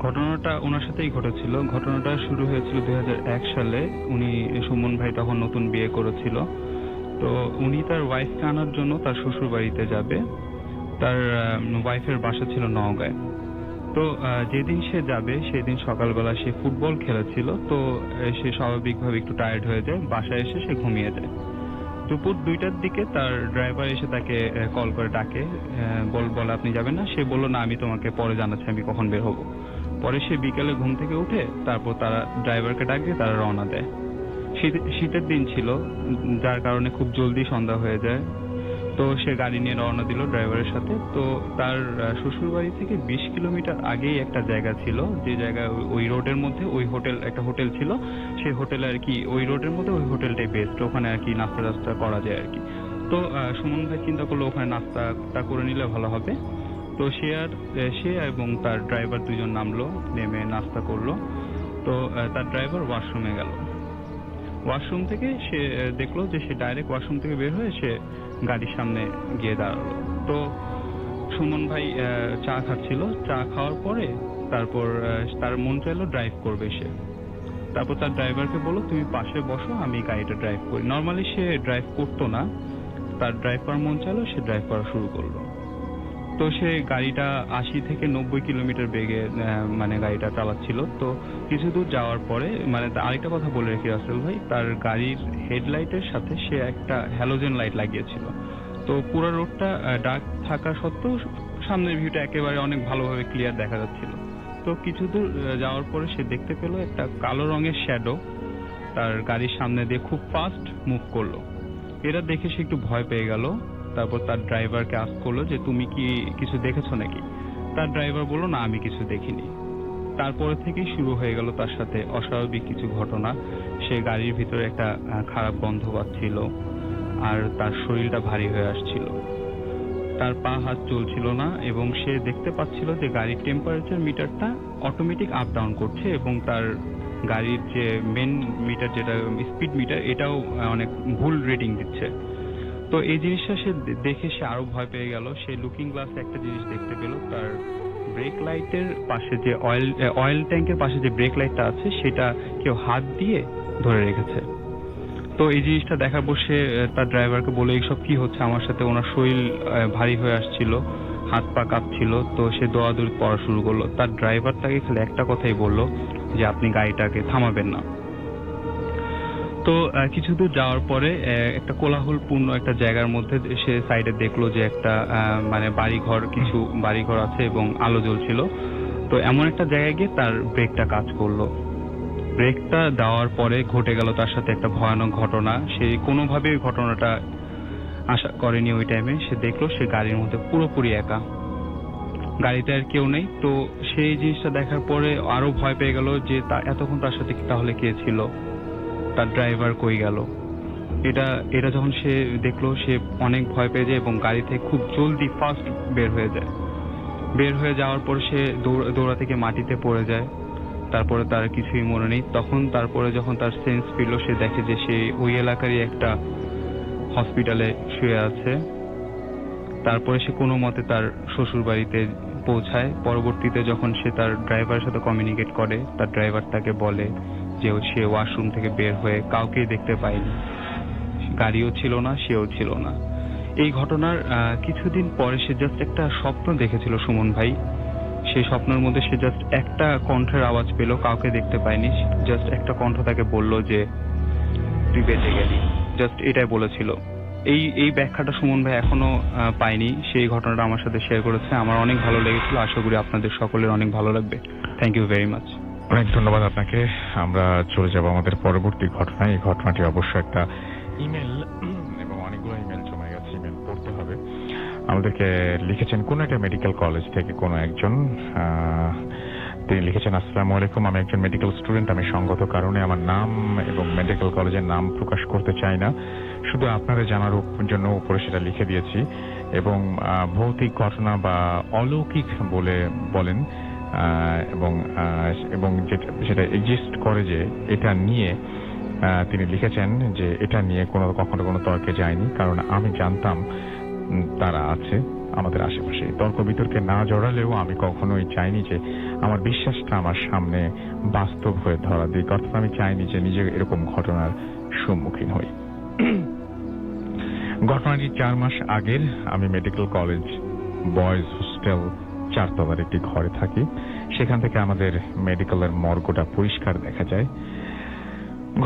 [SPEAKER 4] ঘটনাটা ওনার সাথেই ঘটেছিল। ঘটনাটা শুরু হয়েছিল 2001 সালে। সুমন ভাই তখন নতুন বিয়ে করেছিল। তো উনি তার ওয়াইফকে আনার জন্য তার শ্বশুর বাড়িতে যাবে। তার ওয়াইফের বাসা ছিল নওগাঁয়। তো যেদিন সে যাবে সেদিন সকালবেলা সে ফুটবল খেলেছিল। তো সে স্বাভাবিকভাবে একটু টায়ার্ড হয়ে যায়, বাসায় এসে সে ঘুমিয়ে যায়। দুপুর 2টার দিকে তার ড্রাইভার এসে তাকে কল করে ডাকে, বলে আপনি যাবেন না? সে বলল না, আমি তোমাকে পরে জানাচ্ছি আমি কখন বের হবো। পরে সে বিকেলে ঘুম থেকে উঠে তারপর তারা ড্রাইভারকে ডাক দিয়ে তারা রওনা দেয়। শীতের দিন ছিল, যার কারণে খুব জলদি সন্ধ্যা হয়ে যায়। তো সে গাড়ি নিয়ে রওনা দিল ড্রাইভারের সাথে। তো তার শ্বশুর বাড়ি থেকে 20 কিলোমিটার আগেই একটা জায়গা ছিল, যে জায়গায় ওই রোডের মধ্যে ওই একটা হোটেল ছিল। সেই হোটেলে আর কি ওই রোডের মধ্যে ওই হোটেলটাই বেস্ট, ওখানে আর কি নাস্তা টাস্তা করা যায় আর কি। তো সুমন ভাই চিন্তা করলো ওখানে নাস্তাটা করে নিলে ভালো হবে। তো সে এবং তার ড্রাইভার দুজন নামলো, নেমে নাস্তা করলো। তো তার ড্রাইভার ওয়াশরুমে গেল। ওয়াশরুম থেকে সে দেখলো যে সে ডাইরেক্ট ওয়াশরুম থেকে বের হয়ে সে গাড়ির সামনে গিয়ে দাঁড়ালো। তো সুমন ভাই চা খাচ্ছিল। চা খাওয়ার পরে তারপর তার মন চাইলো ড্রাইভ করবে সে। তারপর তার ড্রাইভারকে বললো তুমি পাশে বসো, আমি গাড়িটা ড্রাইভ করি। নর্মালি সে ড্রাইভ করতো না, তার ড্রাইভ করার মন চাইলো, সে ড্রাইভ করা শুরু করলো। তো সে গাড়িটা 80 থেকে 90 কিলোমিটার বেগে মানে গাড়িটা চালাচ্ছিল। তো কিছু দূর যাওয়ার পরে আরেকটা কথা বলে রেখে রাসেল ভাই, তার গাড়ির হেডলাইটের সাথে সে একটা হ্যালোজেন লাইট লাগিয়েছিল। তো পুরো রোডটা ডার্ক থাকা সত্ত্বেও সামনের ভিউটা একেবারে অনেক ভালোভাবে ক্লিয়ার দেখা যাচ্ছিল। তো কিছু দূর যাওয়ার পরে সে দেখতে পেল একটা কালো রঙের শ্যাডো তার গাড়ির সামনে দিয়ে খুব ফাস্ট মুভ করলো। এটা দেখে সে একটু ভয় পেয়ে গেল। তারপর তার ড্রাইভারকে আস্ক করলো যে তুমি কি কিছু দেখেছো নাকি? তার ড্রাইভার বললো না, আমি কিছু দেখিনি। তারপরে থেকেই শুরু হয়ে গেল তার সাথে অস্বাভাবিক কিছু ঘটনা। সে গাড়ির ভিতরে একটা খারাপ গন্ধ পাচ্ছিল, আর তার শরীরটা ভারী হয়ে আসছিল, তার পা হাত চলছিল না, এবং সে দেখতে পাচ্ছিল যে গাড়ির টেম্পারেচার মিটারটা অটোমেটিক আপ ডাউন করছে, এবং তার গাড়ির যে মেন মিটার যেটা স্পিড মিটার এটাও অনেক ভুল রিডিং দিচ্ছে। তো এই জিনিসটা সে দেখে সে আরো ভয় পেয়ে গেল। সে লুকিং গ্লাসে একটা জিনিস দেখতে পেল, তার ব্রেক লাইটের পাশে যে অয়েল ট্যাঙ্কের পাশে যে ব্রেক লাইটটা আছে সেটা কেউ হাত দিয়ে ধরে রেখেছে। তো এই জিনিসটা দেখার পর সে তার ড্রাইভারকে বলে এইসব কি হচ্ছে আমার সাথে। ওনার শরীর ভারী হয়ে আসছিল, হাত পা কাঁপছিল। তো সে দৌড়াদৌড়ি করা শুরু করলো। তার ড্রাইভার তাকে খালি একটা কথাই বললো যে আপনি গাড়িটাকে থামাবেন না। তো কিছু দূর যাওয়ার পরে একটা কোলাহলপূর্ণ একটা জায়গার মধ্যে সে সাইডে দেখলো যে একটা কিছু বাড়িঘর আছে এবং আলো জ্বলছিল। তো এমন একটা জায়গায় গিয়ে তার ব্রেকটা কাজ করলো। ব্রেকটা দেওয়ার পরে ঘটে গেল তার সাথে একটা ভয়ানক ঘটনা। সে কোনোভাবে ওই ঘটনাটা আশা করেনি। ওই টাইমে সে দেখলো সে গাড়ির মধ্যে পুরোপুরি একা, গাড়িতে আর কেউ নেই। তো সেই জিনিসটা দেখার পরে আরো ভয় পেয়ে গেল যে এতক্ষণ তার সাথে তাহলে কে ছিল, তার ড্রাইভার কই গেল। এটা যখন সে দেখলো সে অনেক ভয় পেয়ে যায় এবং গাড়ি থেকে খুব জলদি ফাস্ট বের হয়ে যায়। বের হয়ে যাওয়ার পর সে দৌড়া থেকে মাটিতে পড়ে যায়। তারপরে তার কিছুই মনে নেই। তারপরে যখন তার সেন্স ফিরল, সে দেখে যে সে ওই এলাকারই একটা হসপিটালে শুয়ে আছে। তারপরে সে কোনো মতে তার শ্বশুর বাড়িতে পৌঁছায়। পরবর্তীতে যখন সে তার ড্রাইভারের সাথে কমিউনিকেট করে, তার ড্রাইভার তাকে বলে যে সে ওয়াশরুম থেকে বের হয়ে কাউকে দেখতে পায়নি, গাড়িও ছিল না, সেও ছিল না। এই ঘটনার কিছুদিন পরে সে জাস্ট একটা স্বপ্ন দেখেছিল সুমন ভাই। সেই স্বপ্নের মধ্যে সে জাস্ট একটা কণ্ঠের আওয়াজ পেল, কাউকে দেখতে পায়নি। জাস্ট একটা কণ্ঠ তাকে বলল যে তুই বেঁচে গেলি, জাস্ট এটাই বলেছিল। এই ব্যাখ্যাটা সুমন ভাই এখনো পায়নি। সেই ঘটনাটা আমার সাথে শেয়ার করেছে, আমার অনেক ভালো লেগেছিল। আশা করি আপনাদের সকলের অনেক ভালো লাগবে। Thank you very much.
[SPEAKER 1] অনেক ধন্যবাদ আপনাকে। আমরা চলে যাব আমাদের পরবর্তী ঘটনায়। এই ঘটনাটি অবশ্য একটা ইমেল এবং অনেকগুলো ইমেল জমে গেছে, ইমেল পড়তে হবে। আমাদেরকে লিখেছেন কোন একটা মেডিকেল কলেজ থেকে কোন একজন। তিনি লিখেছেন, আসসালামু আলাইকুম, আমি একজন মেডিকেল স্টুডেন্ট। আমি সঙ্গত কারণে আমার নাম এবং মেডিকেল কলেজের নাম প্রকাশ করতে চাই না, শুধু আপনাদের জানার জন্য উপরে সেটা লিখে দিয়েছি। এবং ভৌতিক ঘটনা বা অলৌকিক বলে বলেন, এবং সেটা এক্সিস্ট করে যে এটা নিয়ে তিনি লিখেছেন যে এটা নিয়ে কখনো কোনো তর্কে যায়নি, কারণ আমি জানতাম তারা আছে আমাদের আশেপাশে। তর্ক বিতর্কে না জড়ালেও আমি কখনোই চাইনি যে আমার বিশ্বাসটা আমার সামনে বাস্তব হয়ে ধরা দিক, অর্থাৎ আমি চাইনি যে নিজে এরকম ঘটনার সম্মুখীন হই। ঘটনাটি 4 মাস আগের। আমি মেডিকেল কলেজ বয়েজ হোস্টেল 4 তলার একটি ঘরে থাকি। সেখান থেকে আমাদের মেডিকেলের মর্গটা পরিষ্কার দেখা যায়।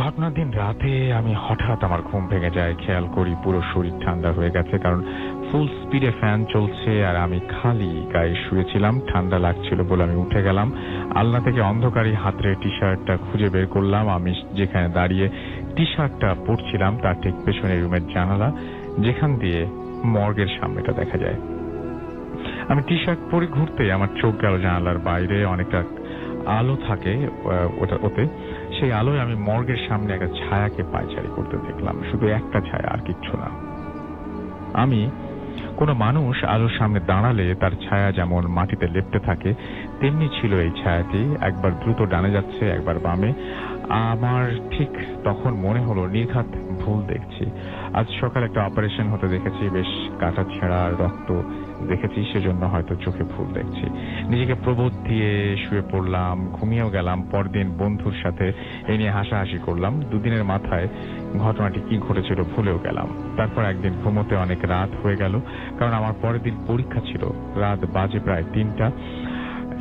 [SPEAKER 1] ঘটনার দিন রাতে আমি হঠাৎ আমার ঘুম ভেঙে যায়, খেয়াল করি পুরো শরীর ঠান্ডা হয়ে গেছে, কারণ ফুল স্পিডে ফ্যান চলছে আর আমি খালি গায়ে শুয়েছিলাম। ঠান্ডা লাগছিল বলে আমি উঠে গেলাম। আলনা থেকে অন্ধকারী হাতরে টি শার্টটা খুঁজে বের করলাম। আমি যেখানে দাঁড়িয়ে টি শার্টটা পরছিলাম তার ঠিক পেছনে রুমের জানালা, যেখান দিয়ে মর্গের সামনেটা দেখা যায়। আমি টি শার্ট পরে ঘুরতে আমার চোখ গেল জানালার বাইরে। অনেকটা আলো থাকে ওতে। সেই আলোয় আমি মর্গের সামনে একটা ছায়াকে পায়চারি করতে দেখলাম, শুধু একটা ছায়া, আর কিচ্ছু না। আমি কোনো মানুষ আলোর সামনে দাঁড়ালে তার ছায়া যেমন মাটিতে লেপ্টে থাকে, তেমনি ছিল এই ছায়াটি। একবার দ্রুত ডানে যাচ্ছে, একবার বামে। আমার ঠিক তখন মনে হলো নির্ঘাত ভুল দেখছি। আজ সকালে একটা অপারেশন হতে দেখেছি, বেশ কাটা ছেঁড়া রক্ত দেখেছি, সেজন্য হয়তো চোখে ভুল দেখছি। নিজেকে প্রবোধ দিয়ে শুয়ে পড়লাম, ঘুমিয়েও গেলাম। পরদিন বন্ধুর সাথে এ নিয়ে হাসাহাসি করলাম। 2 দিনের মাথায় ঘটনাটি কি ঘটেছিল ভুলেও গেলাম। তারপর একদিন ঘুমোতে অনেক রাত হয়ে গেল, কারণ আমার পরের দিন পরীক্ষা ছিল। রাত বাজে প্রায় 3টা,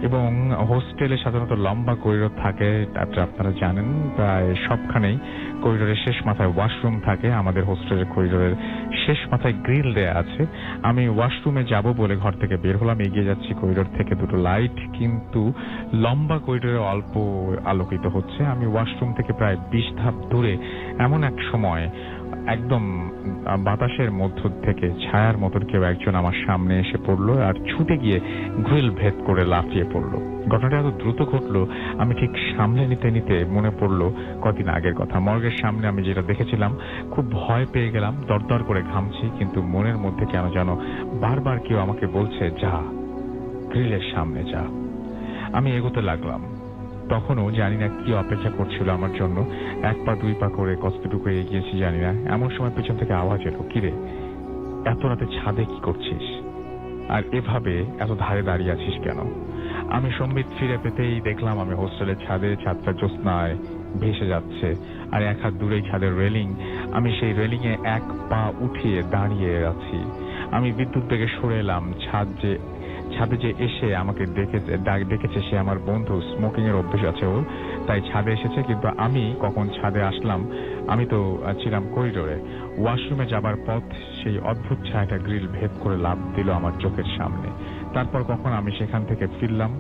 [SPEAKER 1] এবং হোস্টেলে সাধারণত লম্বা করিডোর থাকে, আপনারা জানেন। প্রায় সবখানেই করিডোরের শেষ মাথায় ওয়াশরুম থাকে। আমাদের হোস্টেলের করিডোরের শেষ মাথায় গ্রিল দেয়া আছে। আমি ওয়াশরুমে যাব বলে ঘর থেকে বের হলাম, এগিয়ে যাচ্ছি। করিডোর থেকে 2টো লাইট, কিন্তু লম্বা করিডোরে অল্প আলোকিত হচ্ছে। আমি ওয়াশরুম থেকে প্রায় 20 ধাপ দূরে এমন এক সময় একদম বাতাসের মধ্য থেকে ছায়ার মতন কেউ একজন আমার সামনে এসে পড়লো আর ছুটে গিয়ে গ্রিল ভেদ করে লাফিয়ে পড়লো। ঘটনাটা এত দ্রুত ঘটলো, আমি ঠিক সামলে নিতে মনে পড়লো কদিন আগের কথা। মর্গের সামনে আমি যেটা দেখেছিলাম, খুব ভয় পেয়ে গেলাম, দরদর করে ঘামছি, কিন্তু মনের মধ্যে কেন যেন বারবার কেউ আমাকে বলছে, যা, গ্রিলের সামনে যা। আমি এগোতে লাগলাম। তখনও জানি না কি অপেক্ষা করছিল আমার জন্য। 1 পা 2 পা করে কতটুকু এগিয়েছি জানি না। এমন সময় পেছন থেকে আওয়াজ এলো, কিরে, এত রাতে ছাদে কি করছিস? আর এভাবে এত ধারে দাঁড়িয়ে আছিস কেন? আমি সম্বিত ফিরে পেতেই দেখলাম আমি হোস্টেলের ছাদে, ছাদটা জ্যোৎস্নায় ভেসে যাচ্ছে, আর 1 হাত দূরেই ছাদের রেলিং। আমি সেই রেলিং এ 1 পা উঠিয়ে দাঁড়িয়ে আছি। আমি বিদ্যুৎ বেগে সরে এলাম। ছাদে যে এসে আমাকে ডেকেছে সে আমার বন্ধু। স্মোকিং এর অভ্যেস আছে ওর, তাই ছাদে এসেছে। কিন্তু আমি কখন ছাদে আসলাম? আমি তো ছিলাম করিডোরে। ওয়াশরুমে যাবার পথ সেই অদ্ভুত ছায়াটা গ্রিল ভেদ করে লাফ দিল আমার চোখের সামনে। তারপর কখন আমি সেখান থেকে ফিরলাম,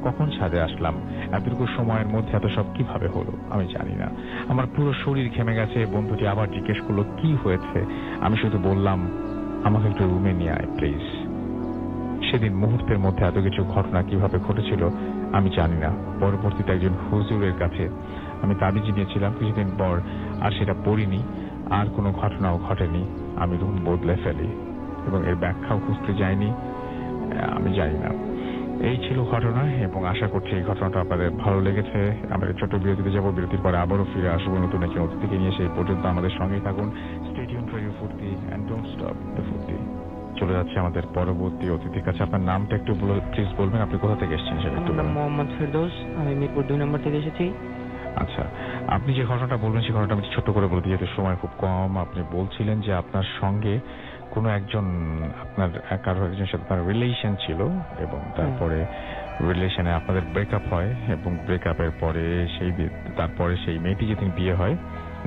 [SPEAKER 1] কখন ছাদে আসলাম, এতটুকু সময়ের মধ্যে এত সব কিভাবে হলো আমি জানি না। আমার পুরো শরীর ঘেমে গেছে। বন্ধুটি আবার জিজ্ঞেস করলো কি হয়েছে। আমি শুধু বললাম, আমাকে একটু রুমে নিয়ে আয় প্লিজ। সেদিন মুহূর্তের মধ্যে এত কিছু ঘটনা কিভাবে ঘটেছিল আমি জানি না। পরবর্তীতে একজন হুজুরের কাছে আমি তাবিজ নিয়েছিলাম, কিছুদিন পর আর সেটা পড়িনি, আর কোনো ঘটনাও ঘটেনি। আমি রুম বদলে ফেলি এবং এর ব্যাখ্যাও খুঁজতে যাইনি। আমি জানি না। এই ছিল ঘটনা, এবং আশা করছি এই ঘটনাটা আপনাদের ভালো লেগেছে। আমরা ছোট বিরতিতে যাবো, বিরতির পরে আবারও ফিরে আসবো নতুন একটি অতিথিকে নিয়ে। সেই পর্যন্ত আমাদের সঙ্গেই থাকুন। স্টে টিউনড ফর ইউ ফুর্তি এন্ড ডোন্ট স্টপ দ্য ফুর্তি। চলে যাচ্ছে আমাদের পরবর্তী অতিথির কাছে। আপনার নামটা একটু প্লিজ বলবেন, আপনি কোথা থেকে এসেছেন সেটা একটু বলুন।
[SPEAKER 5] মোহাম্মদ ফেরদৌস, আমি মিরপুর 2 নম্বর থেকে এসেছি।
[SPEAKER 1] আচ্ছা, আপনি যে ঘটনাটা বলবেন সেই ঘটনাটা আমি ছোট করে বলতে, যেহেতু সময় খুব কম। আপনি বলছিলেন যে আপনার সঙ্গে কোনো একজন, আপনার কারো একজনের সাথে আপনার রিলেশন ছিল, এবং তারপরে রিলেশনে আপনাদের ব্রেকআপ হয়, এবং ব্রেকআপের পরে তারপরে সেই মেয়েটি যেদিন বিয়ে হয়,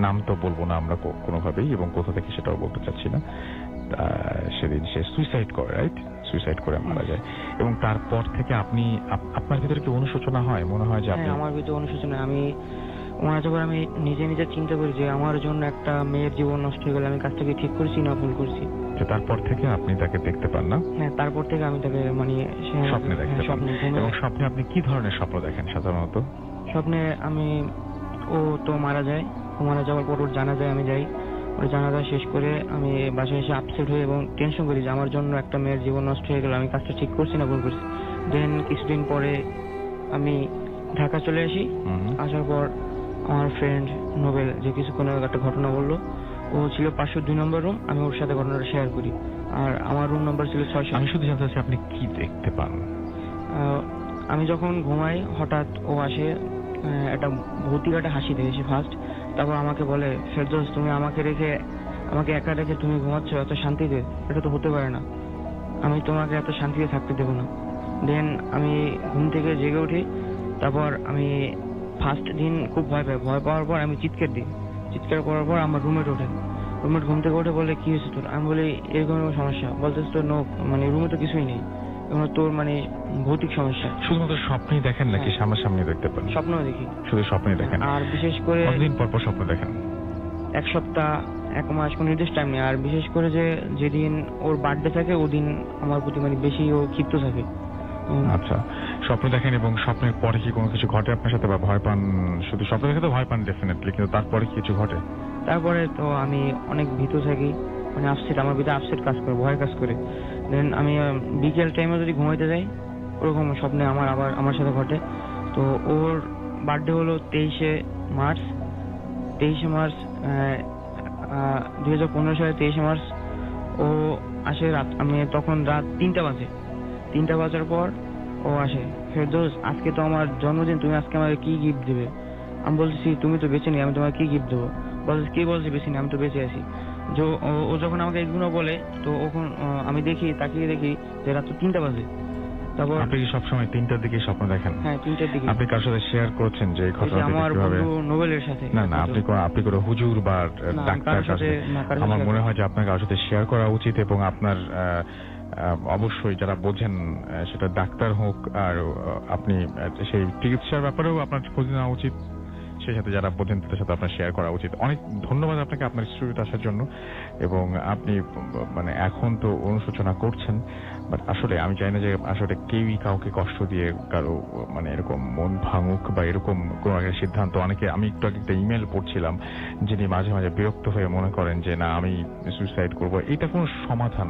[SPEAKER 1] নাম তো বলবো না আমরা কোনোভাবেই, এবং কোথা থেকে সেটাও বলতে চাচ্ছি না, সেদিন সে সুইসাইড করে, রাইট? সুইসাইড করে মারা যায়। এবং তারপর থেকে আপনার ভিতরে কি অনুশোচনা হয়? মনে হয় যে আপনি?
[SPEAKER 5] আমার ভিতরে অনুশোচনা। আমি নিজে চিন্তা করি যে আমার জন্য একটা মেয়ের জীবন নষ্ট হয়ে গেল, আমি কাজটাকে ঠিক করছি না ভুল করছি।
[SPEAKER 1] হয়েছে তারপর থেকে আপনি তাকে দেখতে পান না?
[SPEAKER 5] হ্যাঁ, তারপর থেকে আমি তাকে মানে
[SPEAKER 1] স্বপ্নে দেখতে পান।
[SPEAKER 5] স্বপ্নে ঘুমে।
[SPEAKER 1] এবং স্বপ্নে আপনি কি ধরনের স্বপ্ন দেখেন সাধারণত?
[SPEAKER 5] স্বপ্নে আমি ও তো মারা যায়, ও মারা যাওয়ার পর ওর জানাজায় আমি যাই। ওর জানাজা শেষ করে আমি বাসায় এসে আপসেট হই এবং টেনশন করি যে আমার জন্য একটা মেয়ের জীবন নষ্ট হয়ে গেল, আমি কাজটা ঠিক করছি না ভুল করছি। দেন কিছুদিন পরে আমি ঢাকা চলে আসি। আসার পর আমার ফ্রেন্ড নোবেল যে কিছুক্ষণ আগে একটা ঘটনা বললো, ও ছিল 502 নম্বর রুম, আমি ওর সাথে ঘটনাটা শেয়ার করি। আর আমার রুম নাম্বার ছিল 600।
[SPEAKER 1] আমি শুধু জানতে চাচ্ছি আপনি কি দেখতে পান?
[SPEAKER 5] আমি যখন ঘুমাই হঠাৎ ও আসে, একটা ভৌতিক একটা হাসি দিয়েছে ফার্স্ট। তারপর আমাকে বলে, ফেরদৌস তুমি আমাকে একা রেখে তুমি ঘুমাচ্ছ এত শান্তিতে, এটা তো হতে পারে না, আমি তোমাকে এত শান্তিতে থাকতে দেবো না। দেন আমি ঘুম থেকে জেগে উঠি। তারপর আমি ফার্স্ট দিন খুব ভয় পাই। ভয় পাওয়ার পর আমি চিৎকার করার পর আমার রুমমেট ওঠে। রুমমেট ঘুম থেকে উঠে বলে, কি হয়েছে তোর? আমি বলি এরকম সমস্যা। বলতেছে তোর মানে রুমে তো কিছুই নেই, এবং তোর মানে ভৌতিক সমস্যা।
[SPEAKER 1] শুধুমাত্র স্বপ্নেই দেখেন নাকি সামনাসামনি দেখতে পান?
[SPEAKER 5] স্বপ্ন দেখি,
[SPEAKER 1] শুধু স্বপ্নেই দেখেন।
[SPEAKER 5] আর বিশেষ করে
[SPEAKER 1] কতদিন পর পর স্বপ্ন দেখেন?
[SPEAKER 5] 1 সপ্তাহ 1 মাস কোনো নির্দিষ্ট টাইম নেই। আর বিশেষ করে যে যেদিন ওর বার্থডে থাকে ওদিন আমার প্রতি মানে বেশি ও ক্ষিপ্ত থাকে।
[SPEAKER 1] আচ্ছা, স্বপ্ন দেখেন এবং স্বপ্নের পরে কি কোনো কিছু ঘটে আপনার সাথে বা ভয় পান? শুধু স্বপ্ন দেখে তো ভয় পান ডেফিনেটলি, কিন্তু তারপরে কিছু ঘটে?
[SPEAKER 5] তারপরে তো আমি অনেক ভীত থাকি, মানে আমার ভিতরে আপসেট কাজ করে, ভয় কাজ করে। দেন আমি বিকেল টাইমে যদি ঘুমাইতে যাই ওরকম স্বপ্নে আমার সাথে ঘটে। তো ওর বার্থডে হলো 23শে মার্চ 2015 সালে 23শে মার্চ। ও আসে আমি তখন রাত 3টা বাজে। 3টা বাজার পর ও আসে, ফেরদৌস আজকে তো আমার জন্মদিন, তুমি আজকে আমাকে কি গিফট দিবে? আমি বলছি তুমি তো বেঁচে নেই, আমি তোমাকে কি গিফট দেবো? বলছে কি বলছে বেশি নেই, আমি তো বেঁচে আছি। ও যখন আমাকে এগুলো বলে তো ওখন আমি তাকিয়ে দেখি যে রাত 3টা বাজে। তারপর
[SPEAKER 1] আপনি কি সবসময় 3টার দিকে স্বপ্ন দেখেন?
[SPEAKER 5] হ্যাঁ, 3টার দিকে।
[SPEAKER 1] আপনি কার সাথে শেয়ার করেছেন যে এই ঘটনাটা
[SPEAKER 5] আমার
[SPEAKER 1] কিভাবে?
[SPEAKER 5] বন্ধু নোবেলের সাথে।
[SPEAKER 1] না, আপনি কোনো হুজুর বা ডাক্তার কাছে? আমার মনে হয় যে আপনার কারোর সাথে শেয়ার করা উচিত, এবং আপনার অবশ্যই যারা বোঝেন সেটা ডাক্তার হোক, আর আপনি সেই চিকিৎসার ব্যাপারেও আপনার খোঁজ নেওয়া উচিত, সেই সাথে যারা বোঝেন তাদের সাথে আপনার শেয়ার করা উচিত। অনেক ধন্যবাদ আপনাকে আপনার স্টুডিওতে আসার জন্য। এবং আপনি মানে এখন তো অনুশোচনা করছেন, বাট আসলে আমি চাই না যে আসলে কেউই কাউকে কষ্ট দিয়ে কারো মানে এরকম মন ভাঙুক বা এরকম কোনো একটা সিদ্ধান্ত। আমি একটু আগে একটা ইমেল পড়ছিলাম, যিনি মাঝে মাঝে বিরক্ত হয়ে মনে করেন যে না আমি সুইসাইড করবো, এটা কোনো সমাধান